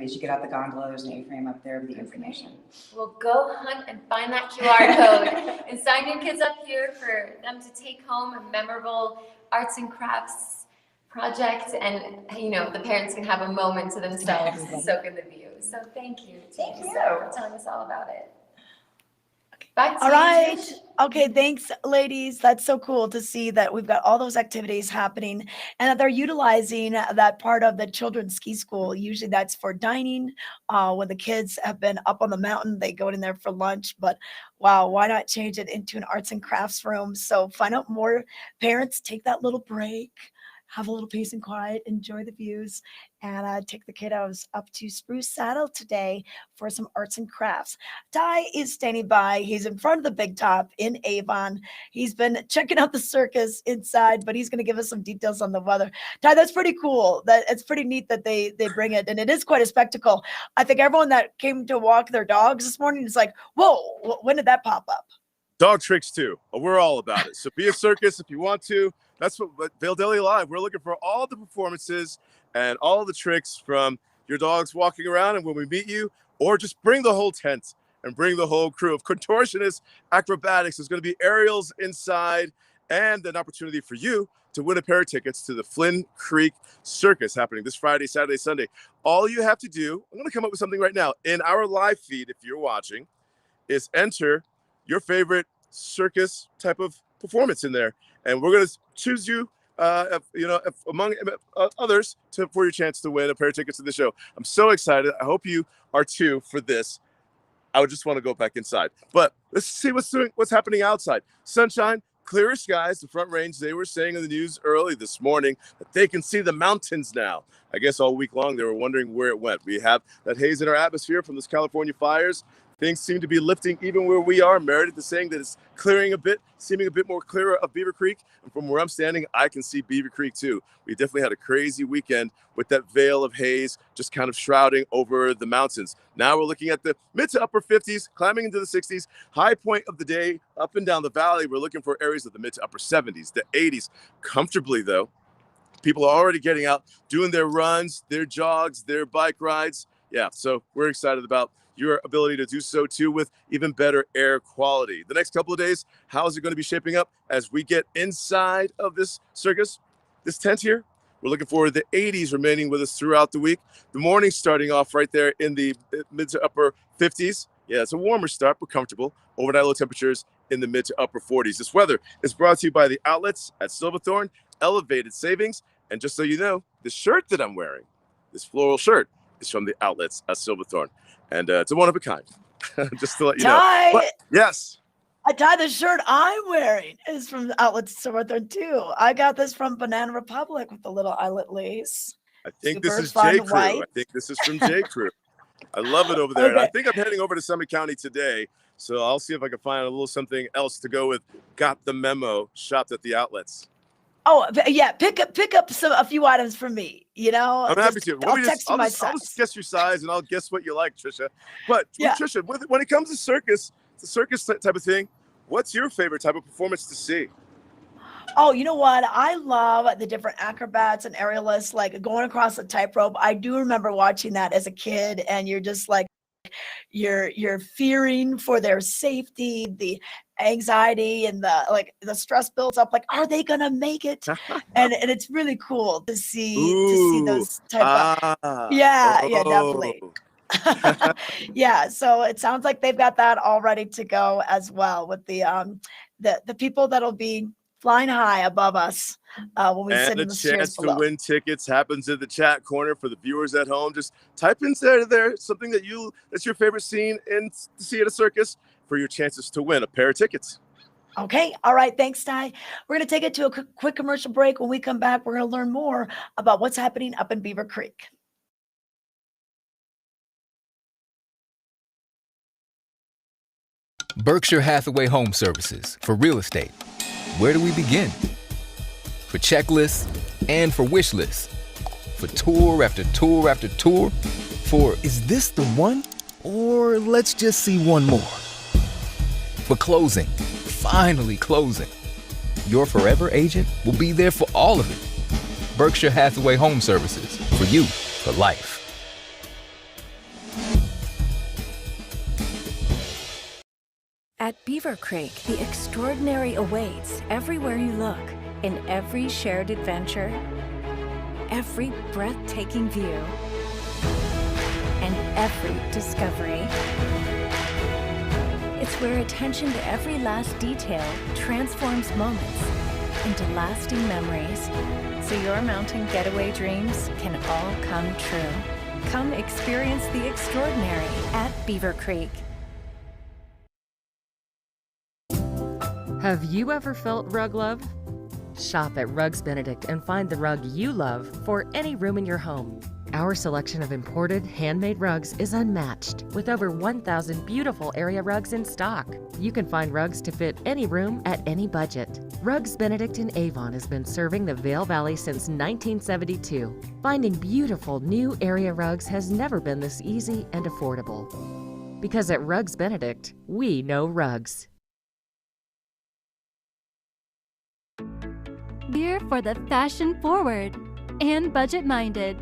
As you get out the gondola, there's an A-frame up there with the information. Well, go hunt and find that QR code and sign your kids up here for them to take home a memorable arts and crafts project, and the parents can have a moment to themselves and soak in the view. So thank you. Thank you for telling us all about it. Back to All you, right. Trish. Okay, thanks, ladies. That's so cool to see that we've got all those activities happening and that they're utilizing that part of the children's ski school. Usually that's for dining. When the kids have been up on the mountain, they go in there for lunch. But wow, why not change it into an arts and crafts room? So find out more. Parents, take that little break. Have a little peace and quiet, enjoy the views, and take the kiddos up to Spruce Saddle today for some arts and crafts. Ty is standing by. He's in front of the big top in Avon. He's been checking out the circus inside, but he's going to give us some details on the weather. Ty, that's pretty cool. It's pretty neat that they bring it, and it is quite a spectacle. I think everyone that came to walk their dogs this morning is like, whoa, when did that pop up? Dog tricks too. We're all about it. So be a circus if you want to. That's what Vail Daily Live. We're looking for all the performances and all the tricks from your dogs walking around and when we meet you, or just bring the whole tent and bring the whole crew of contortionists, acrobatics. There's going to be aerials inside and an opportunity for you to win a pair of tickets to the Flynn Creek Circus happening this Friday, Saturday, Sunday. All you have to do, I'm going to come up with something right now in our live feed if you're watching, is enter your favorite circus type of performance in there. And we're going to choose you, among others, for your chance to win a pair of tickets to the show. I'm so excited. I hope you are too for this. I would just want to go back inside. But let's see what's happening outside. Sunshine, clearer skies. The Front Range, they were saying in the news early this morning that they can see the mountains now. I guess all week long they were wondering where it went. We have that haze in our atmosphere from those California fires. Things seem to be lifting even where we are. Meredith is saying that it's clearing a bit, seeming a bit more clearer of Beaver Creek. And from where I'm standing, I can see Beaver Creek too. We definitely had a crazy weekend with that veil of haze just kind of shrouding over the mountains. Now we're looking at the mid to upper 50s, climbing into the 60s. High point of the day, up and down the valley, we're looking for areas of the mid to upper 70s, the 80s. Comfortably though, people are already getting out, doing their runs, their jogs, their bike rides. Yeah, so we're excited about your ability to do so too with even better air quality. The next couple of days, how is it going to be shaping up as we get inside of this circus, this tent here? We're looking for the 80s remaining with us throughout the week. The morning starting off right there in the mid to upper 50s. Yeah, it's a warmer start, but comfortable. Overnight low temperatures in the mid to upper 40s. This weather is brought to you by the outlets at Silverthorne, Elevated Savings. And just so you know, the shirt that I'm wearing, this floral shirt, is from the outlets at Silverthorne. And it's a one of a kind, just to let you know. But, yes. Ty, the shirt I'm wearing is from the outlets Silverthorne too. I got this from Banana Republic with the little eyelet lace. I think Super this is fun J. Crew. white. I think this is from J. Crew. I love it over there. And I Okay. think I'm heading over to Summit County today. So I'll see if I can find a little something else to go with. Got the memo, shopped at the outlets. Oh yeah, pick up a few items for me. You know, I'm happy to. I'll text you my I'll size. just guess your size and I'll guess what you like, Trisha. But Yeah. Trisha, when it comes to circus, the circus type of thing, what's your favorite type of performance to see? Oh, you know what? I love the different acrobats and aerialists, like going across the tightrope. I do remember watching that as a kid, and you're just like, you're fearing for their safety, the anxiety and the stress builds up. Like, are they gonna make it? and it's really cool to see those type of yeah, definitely. Yeah, so it sounds like they've got that all ready to go as well with the people that'll be flying high above us when we sit And in a the chairs chance to below. win tickets happens in the chat corner for the viewers at home. Just type inside there something that's your favorite scene in to see at a circus for your chances to win a pair of tickets. Okay. All right. Thanks, Ty. We're going to take it to a quick commercial break. When we come back, we're going to learn more about what's happening up in Beaver Creek. Berkshire Hathaway Home Services for real estate. Where do we begin? For checklists and for wish lists. For tour after tour after tour. For is this the one? Or let's just see one more. For closing. Finally closing. Your forever agent will be there for all of it. Berkshire Hathaway Home Services. For you, for life. At Beaver Creek, the extraordinary awaits everywhere you look, in every shared adventure, every breathtaking view, and every discovery. It's where attention to every last detail transforms moments into lasting memories, so your mountain getaway dreams can all come true. Come experience the extraordinary at Beaver Creek. Have you ever felt rug love? Shop at Rugs Benedict and find the rug you love for any room in your home. Our selection of imported, handmade rugs is unmatched, with over 1,000 beautiful area rugs in stock. You can find rugs to fit any room at any budget. Rugs Benedict in Avon has been serving the Vail Valley since 1972. Finding beautiful new area rugs has never been this easy and affordable. Because at Rugs Benedict, we know rugs. We're for the fashion forward and budget minded.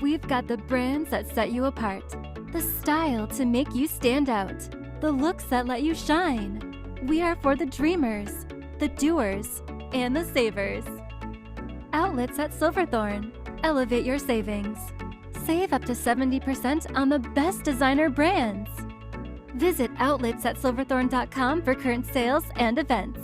We've got the brands that set you apart, the style to make you stand out, the looks that let you shine. We are for the dreamers, the doers, and the savers. Outlets at Silverthorne. Elevate your savings. Save up to 70% on the best designer brands. Visit outlets@silverthorne.com for current sales and events.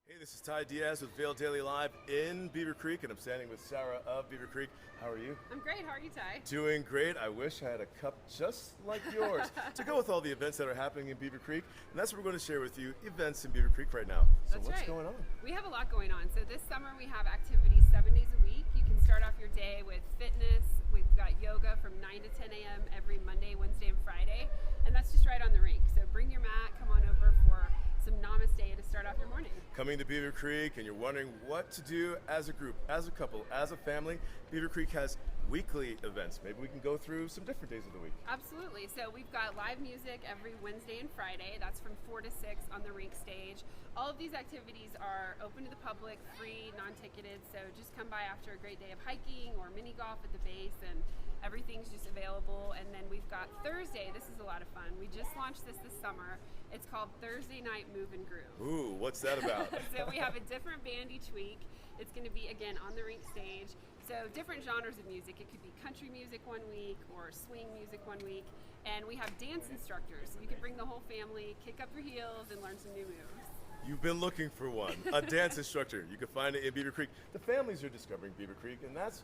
Hey, this is Ty Diaz with Vail Daily Live in Beaver Creek, and I'm standing with Sarah of Beaver Creek. How are you? I'm great. How are you, Ty? Doing great. I wish I had a cup just like yours to go with all the events that are happening in Beaver Creek, and that's what we're going to share with you, events in Beaver Creek right now. So That's what's right. going on? We have a lot going on. So this summer we have activities 7 days a week. You can start off your day with fitness. We've got yoga from 9 to 10 a.m. every Monday, Wednesday, and Friday, and that's just right on the rink. So bring your mat, come on over for some namaste to start off your morning. Coming to Beaver Creek and you're wondering what to do as a group, as a couple, as a family, Beaver Creek has weekly events. Maybe we can go through some different days of the week. Absolutely. So we've got live music every Wednesday and Friday. That's from 4 to 6 on the rink stage. All of these activities are open to the public, free, non-ticketed. So just come by after a great day of hiking or mini golf at the base, and everything's just available. And then we've got Thursday. This is a lot of fun. We just launched this summer. It's called Thursday Night Move and Groove. Ooh, what's that about? So we have a different band each week. It's going to be, again, on the rink stage. So different genres of music. It could be country music one week or swing music one week. And we have dance instructors. So you can bring the whole family, kick up your heels, and learn some new moves. You've been looking for one, a dance instructor. You can find it in Beaver Creek. The families are discovering Beaver Creek, and that's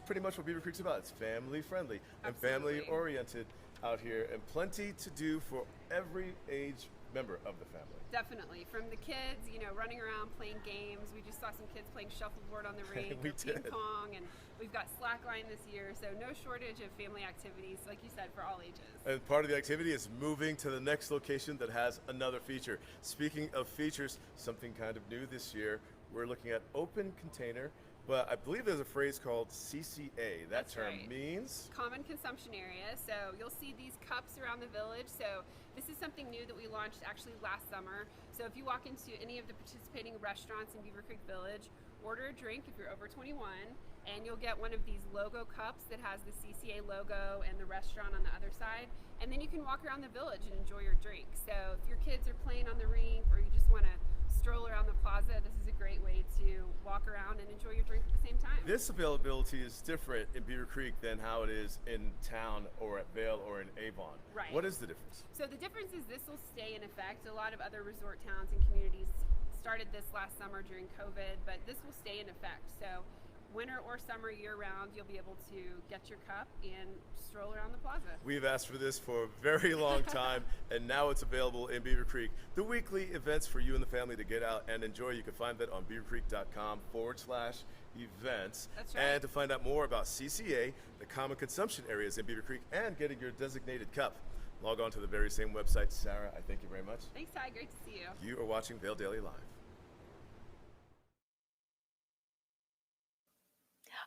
pretty much what Beaver Creek's about. It's family friendly and family oriented out here, and plenty to do for every age member of the family. Definitely. From the kids, running around playing games. We just saw some kids playing shuffleboard on the rink, We or did. ping pong, and we've got slackline this year. So no shortage of family activities, like you said, for all ages. And part of the activity is moving to the next location that has another feature. Speaking of features, something kind of new this year, we're looking at open container, but I believe there's a phrase called CCA. That That's term right. means? Common consumption area. So you'll see these cups around the village. So this is something new that we launched actually last summer. So if you walk into any of the participating restaurants in Beaver Creek Village, order a drink if you're over 21, and you'll get one of these logo cups that has the CCA logo and the restaurant on the other side. And then you can walk around the village and enjoy your drink. So if your kids are playing on the rink, or you just want to stroll around the plaza, this is a great way to walk around and enjoy your drink at the same time. This availability is different in Beaver Creek than how it is in town or at Vail or in Avon. Right. What is the difference? So the difference is this will stay in effect. A lot of other resort towns and communities started this last summer during COVID, but this will stay in effect. So winter or summer, year round, you'll be able to get your cup and stroll around the plaza. We've asked for this for a very long time, and now it's available in Beaver Creek. The weekly events for you and the family to get out and enjoy, you can find that on beavercreek.com/events. That's right. And to find out more about CCA, the common consumption areas in Beaver Creek, and getting your designated cup, log on to the very same website. Sarah, I thank you very much. Thanks, Ty. Great to see you. You are watching Vail Daily Live.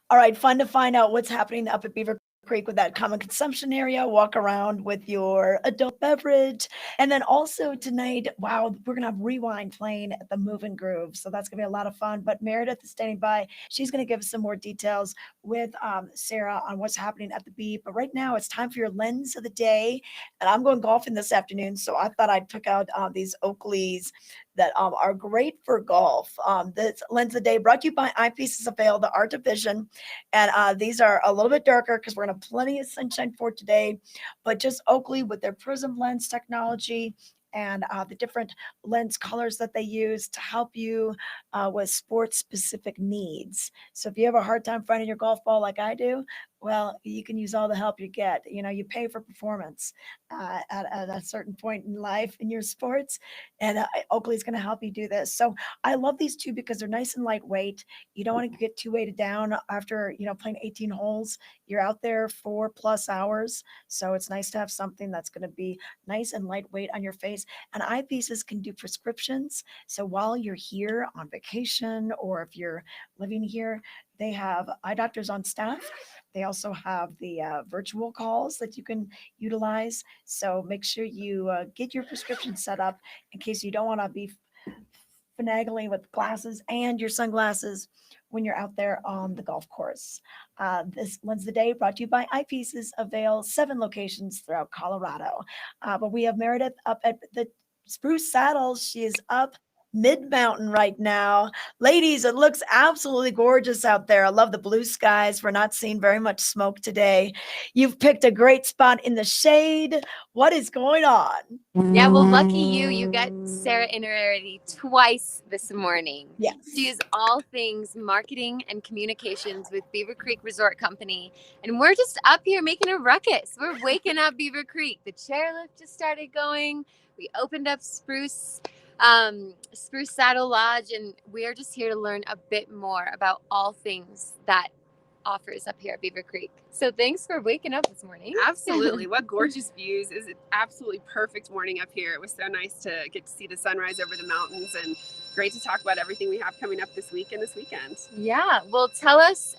All right, fun to find out what's happening up at Beaver Creek with that common consumption area. Walk around with your adult beverage. And then also tonight, wow, we're going to have Rewind playing at the Move and Groove. So that's going to be a lot of fun. But Meredith is standing by. She's going to give us some more details with Sarah on what's happening at the Beat. But right now, it's time for your lens of the day. And I'm going golfing this afternoon. So I thought I'd pick out these Oakleys that are great for golf. This lens of the day brought to you by Eyepieces of Vail, the art of vision. And these are a little bit darker because we're going to have plenty of sunshine for today, but just Oakley with their prism lens technology and the different lens colors that they use to help you with sports specific needs. So if you have a hard time finding your golf ball like I do, well, you can use all the help you get. You pay for performance at a certain point in life in your sports, and Oakley is going to help you do this. So I love these two because they're nice and lightweight. You don't want to get too weighted down after playing 18 holes. You're out there 4+ hours, so it's nice to have something that's going to be nice and lightweight on your face. And eyepieces can do prescriptions. So while you're here on vacation, or if you're living here, they have eye doctors on staff. They also have the virtual calls that you can utilize. So make sure you get your prescription set up in case you don't want to be finagling with glasses and your sunglasses when you're out there on the golf course. This lens of the day brought to you by Eyepieces of Vail, 7 locations throughout Colorado. But we have Meredith up at the Spruce Saddles. She is up mid-mountain right now. Ladies, it looks absolutely gorgeous out there. I love the blue skies. We're not seeing very much smoke today. You've picked a great spot in the shade. What is going on? Yeah, well, lucky you. You got Sarah Innerarity twice this morning. Yes. She is all things marketing and communications with Beaver Creek Resort Company. And we're just up here making a ruckus. We're waking up Beaver Creek. The chairlift just started going. We opened up Spruce Saddle Lodge, and we are just here to learn a bit more about all things that offers up here at Beaver Creek. So thanks for waking up this morning. Absolutely. What gorgeous views. Is an absolutely perfect morning up here. It was so nice to get to see the sunrise over the mountains, and great to talk about everything we have coming up this week and this weekend. Yeah. Well, tell us,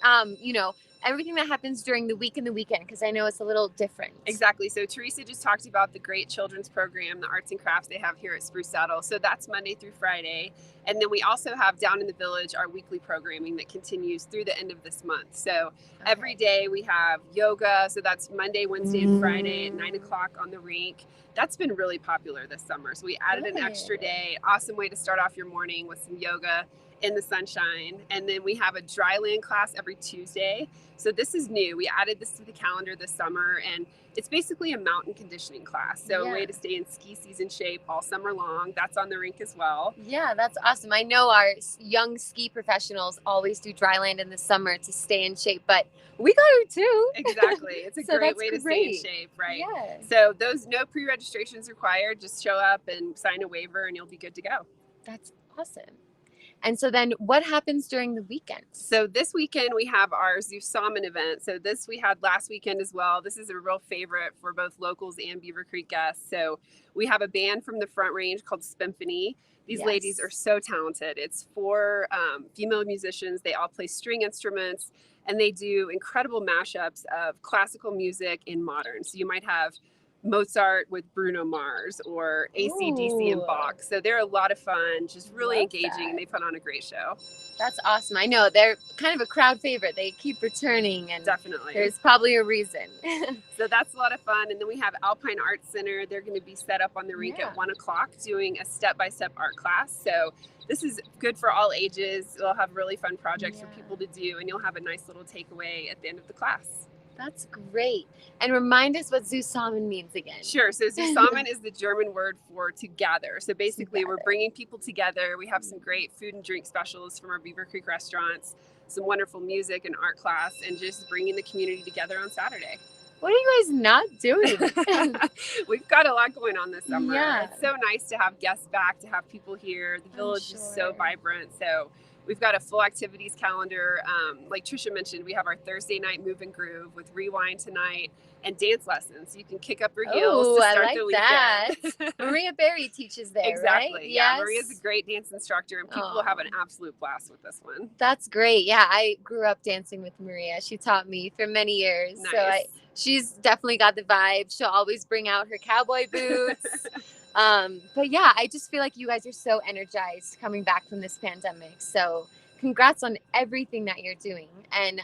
everything that happens during the week and the weekend, because I know it's a little different. Exactly. So Teresa just talked about the great children's program, the arts and crafts they have here at Spruce Saddle. So that's Monday through Friday. And then we also have down in the village our weekly programming that continues through the end of this month. So every day we have yoga. So that's Monday, Wednesday, and Friday at 9 o'clock on the rink. That's been really popular this summer. So we added an extra day. Awesome way to start off your morning with some yoga in the sunshine. And then we have a dry land class every Tuesday. So this is new. We added this to the calendar this summer, and it's basically a mountain conditioning class. So a way to stay in ski season shape all summer long. That's on the rink as well. Yeah, that's awesome. I know our young ski professionals always do dry land in the summer to stay in shape, but we got her too. Exactly. It's a So great that's way to stay great. in shape, right? Yeah. So those no pre-registrations required. Just show up and sign a waiver and you'll be good to go. That's awesome. And so then what happens during the weekend? So this weekend we have our Zeus Salmon event. So this we had last weekend as well. This is a real favorite for both locals and Beaver Creek guests. So we have a band from the Front Range called Spymphony. These ladies are so talented. It's 4 female musicians. They all play string instruments, and they do incredible mashups of classical music and modern. So you might have Mozart with Bruno Mars or AC/DC and Bach. So they're a lot of fun, just really engaging, and they put on a great show. That's awesome. I know they're kind of a crowd favorite. They keep returning, and Definitely. there's probably a reason. So that's a lot of fun. And then we have Alpine Arts Center. They're going to be set up on the rink at 1 o'clock doing a step-by-step art class. So this is good for all ages. They'll have really fun projects for people to do, and you'll have a nice little takeaway at the end of the class. That's great. And remind us what Zeus Salmon means again. Sure. So Zusammen is the German word for together. So basically we're bringing people together. We have some great food and drink specials from our Beaver Creek restaurants, some wonderful music and art class, and just bringing the community together on Saturday. What are you guys not doing? We've got a lot going on this summer. Yeah. It's so nice to have guests back, to have people here. The village is so vibrant. So we've got a full activities calendar. Like Trisha mentioned, we have our Thursday night Move and Groove with Rewind tonight and dance lessons. So you can kick up your heels to start the weekend. That. Maria Berry teaches there, Exactly. right? Yeah, Yes. Maria's a great dance instructor, and people will have an absolute blast with this one. That's great. Yeah, I grew up dancing with Maria. She taught me for many years. Nice. She's definitely got the vibe. She'll always bring out her cowboy boots. But yeah, I just feel like you guys are so energized coming back from this pandemic. So congrats on everything that you're doing. And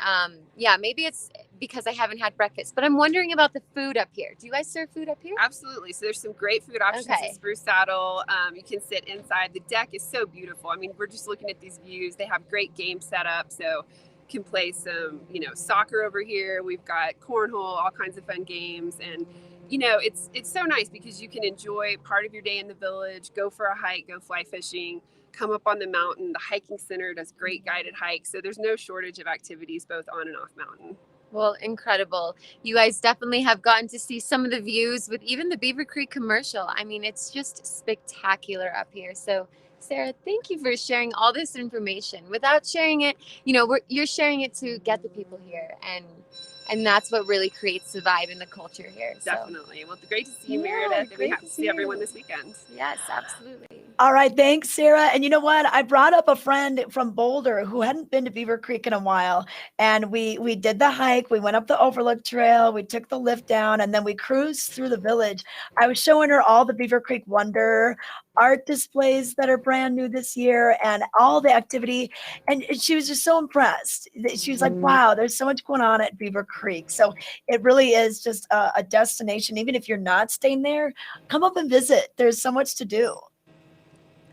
yeah, maybe it's because I haven't had breakfast, but I'm wondering about the food up here. Do you guys serve food up here? Absolutely. So there's some great food options at Spruce Saddle. You can sit inside. The deck is so beautiful. I mean, we're just looking at these views. They have great game set up. So can play some, soccer over here. We've got cornhole, all kinds of fun games. And, it's so nice because you can enjoy part of your day in the village, go for a hike, go fly fishing, come up on the mountain. The hiking center does great guided hikes. So there's no shortage of activities both on and off mountain. Well, incredible. You guys definitely have gotten to see some of the views with even the Beaver Creek commercial. I mean, it's just spectacular up here. So Sarah, thank you for sharing all this information. Without sharing it, you're sharing it to get the people here, and that's what really creates the vibe and the culture here. So. Definitely. Well, great to see you, Meredith, and we have to see everyone this weekend. Yes, absolutely. All right, thanks, Sarah. And you know what? I brought up a friend from Boulder who hadn't been to Beaver Creek in a while, and we did the hike. We went up the Overlook Trail. We took the lift down, and then we cruised through the village. I was showing her all the Beaver Creek Wonder art displays that are brand new this year and all the activity. And she was just so impressed. She was like, wow, there's so much going on at Beaver Creek. So it really is just a destination. Even if you're not staying there, come up and visit. There's so much to do.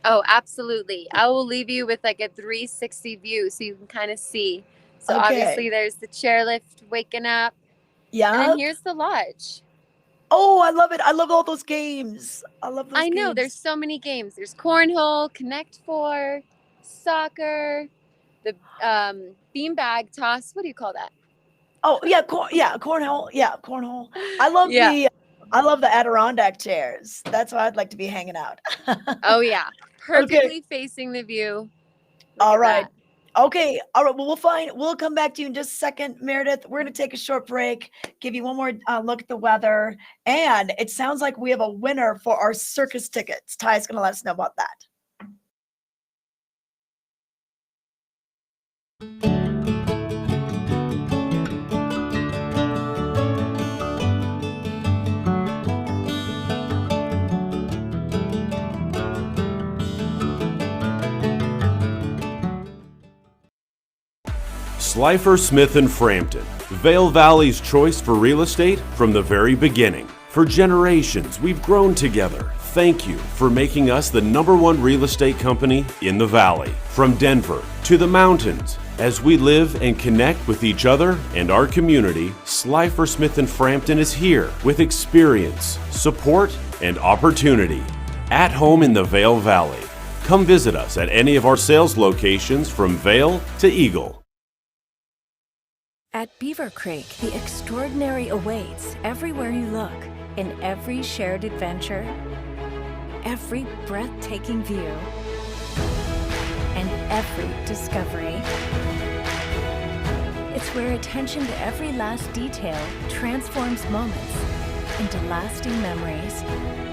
Oh, absolutely. I will leave you with like a 360 view so you can kind of see. So Okay. obviously there's the chairlift waking up. And then Yep. here's the lodge. Oh, I love it. I love all those games. I love those I know there's games. so many games. There's cornhole, Connect Four, soccer, the beanbag toss. What do you call that? Oh, yeah, cornhole. Yeah, cornhole. I love Yeah. the I love the Adirondack chairs. That's why I'd like to be hanging out. Oh yeah. Okay. Perfectly facing the view. Look All at right. that. Okay. All right. Well, we'll come back to you in just a second, Meredith. We're going to take a short break, give you one more look at the weather. And it sounds like we have a winner for our circus tickets. Ty's going to let us know about that. Slifer Smith and Frampton, Vail Valley's choice for real estate from the very beginning. For generations, we've grown together. Thank you for making us the #1 real estate company in the Valley. From Denver to the mountains, as we live and connect with each other and our community, Slifer Smith and Frampton is here with experience, support, and opportunity. At home in the Vail Valley. Come visit us at any of our sales locations from Vail to Eagle. At Beaver Creek, the extraordinary awaits everywhere you look, in every shared adventure, every breathtaking view, and every discovery. It's where attention to every last detail transforms moments into lasting memories,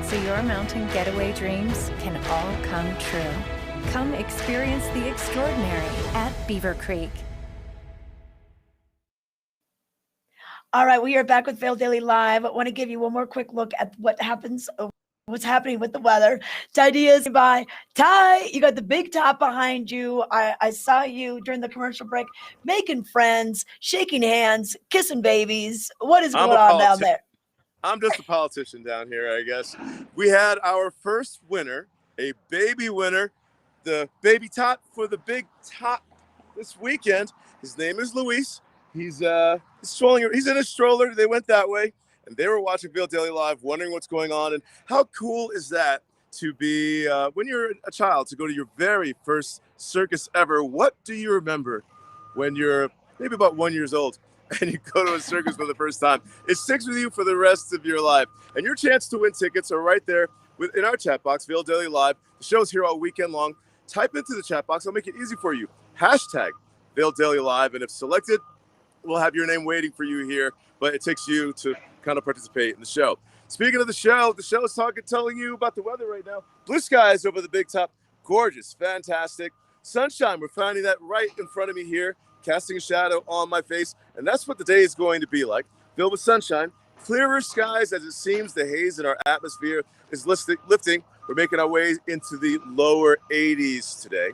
so your mountain getaway dreams can all come true. Come experience the extraordinary at Beaver Creek. All right, we are back with Vail Daily Live. I want to give you one more quick look at what's happening with the weather. Ty Diaz by Ty. You got the big top behind you. I saw you during the commercial break making friends, shaking hands, kissing babies. What is I'm going a on down politician. there? I'm just a politician down here, I guess. We had our first winner, a baby winner, the baby top for the big top this weekend. His name is Luis. He's strolling. He's in a stroller. They went that way, and they were watching Vail Daily Live, wondering what's going on. And how cool is that to be when you're a child to go to your very first circus ever? What do you remember when you're maybe about 1 year old and you go to a circus for the first time? It sticks with you for the rest of your life. And your chance to win tickets are right there in our chat box, Vail Daily Live. The show's here all weekend long. Type into the chat box. I'll make it easy for you. Hashtag Vail Daily Live. And if selected, we'll have your name waiting for you here, but it takes you to kind of participate in the show. Speaking of the show is telling you about the weather right now. Blue skies over the big top. Gorgeous, fantastic. Sunshine, we're finding that right in front of me here, casting a shadow on my face. And that's what the day is going to be like. Filled with sunshine, clearer skies as it seems the haze in our atmosphere is lifting. We're making our way into the lower 80s today.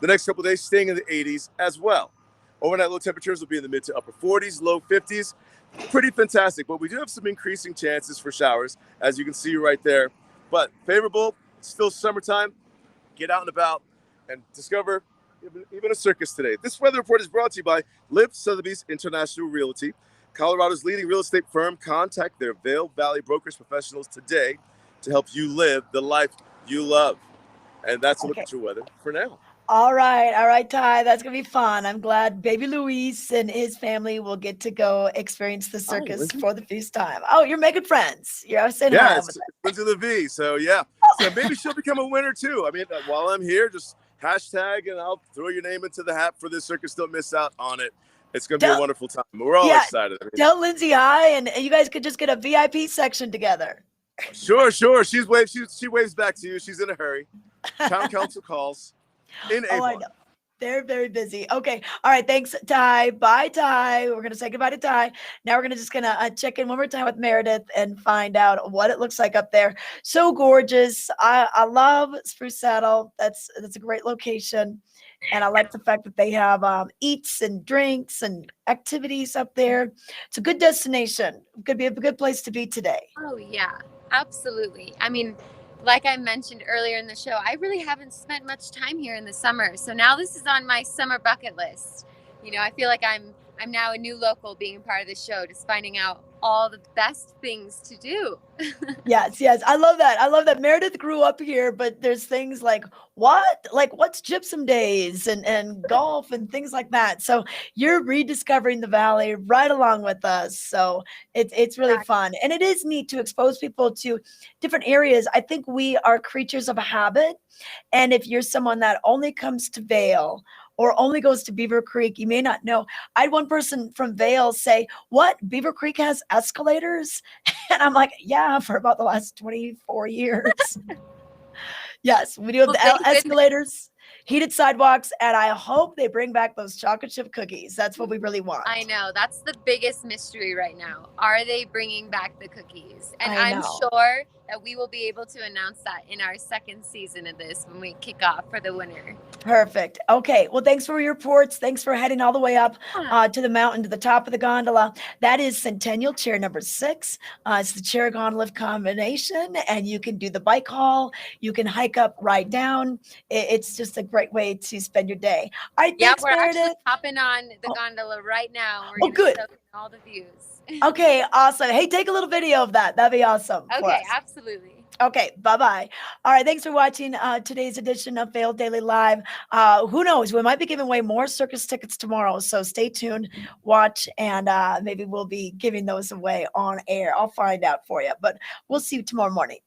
The next couple of days staying in the 80s as well. Overnight low temperatures will be in the mid to upper 40s, low 50s. Pretty fantastic, but we do have some increasing chances for showers, as you can see right there. But favorable, still summertime. Get out and about and discover even a circus today. This weather report is brought to you by Live Sotheby's International Realty, Colorado's leading real estate firm. Contact their Vail Valley brokers professionals today to help you live the life you love. And that's a look at your weather for now. All right, Ty. That's gonna be fun. I'm glad baby Luis and his family will get to go experience the circus for the first time. Oh, you're making friends. You're saying hi. It's into the V. So yeah, so maybe she'll become a winner too. I mean, while I'm here, just hashtag and I'll throw your name into the hat for this circus. Don't miss out on it. It's gonna be a wonderful time. We're all excited. I mean, tell Lindsay hi, and you guys could just get a VIP section together. Sure. She waves back to you. She's in a hurry. Town council calls. In I know. They're very busy. Okay. All right. Thanks, Ty. Bye, Ty. We're going to say goodbye to Ty. Now we're going to check in one more time with Meredith and find out what it looks like up there. So gorgeous. I love Spruce Saddle. That's a great location. And I like the fact that they have eats and drinks and activities up there. It's a good destination. Could be a good place to be today. Oh, yeah, absolutely. I mean, like I mentioned earlier in the show, I really haven't spent much time here in the summer. So now this is on my summer bucket list. You know, I feel like I'm now a new local being part of the show, just finding out all the best things to do. Yes, yes. I love that. I love that Meredith grew up here, but there's things like what? Like what's gypsum days and golf and things like that. So you're rediscovering the valley right along with us. So it's really fun. And it is neat to expose people to different areas. I think we are creatures of a habit. And if you're someone that only comes to Vail or only goes to Beaver Creek, you may not know. I had one person from Vail say, "What? Beaver Creek has escalators?" And I'm like, "Yeah, for about the last 24 years." Yes, we do have Well, the thank goodness. escalators, heated sidewalks, and I hope they bring back those chocolate chip cookies. That's what we really want. I know. That's the biggest mystery right now. Are they bringing back the cookies? And I I'm know. sure that we will be able to announce that in our second season of this when we kick off for the winter. Perfect. Okay. Well, thanks for your reports. Thanks for heading all the way up to the mountain, to the top of the gondola. That is Centennial Chair number 6. It's the chair gondola lift combination, and you can do the bike haul. You can hike up, ride down. It's just a great way to spend your day. All right. Yeah, Thanks, we're Meredith. actually hopping on the gondola right now. We're Oh, gonna good. soak in all the views. Okay. Awesome. Hey, take a little video of that. That'd be awesome. for Okay, us. absolutely. Okay, bye-bye. All right, thanks for watching today's edition of Vail Daily Live. Who knows? We might be giving away more circus tickets tomorrow, so stay tuned, watch, and maybe we'll be giving those away on air. I'll find out for you, but we'll see you tomorrow morning.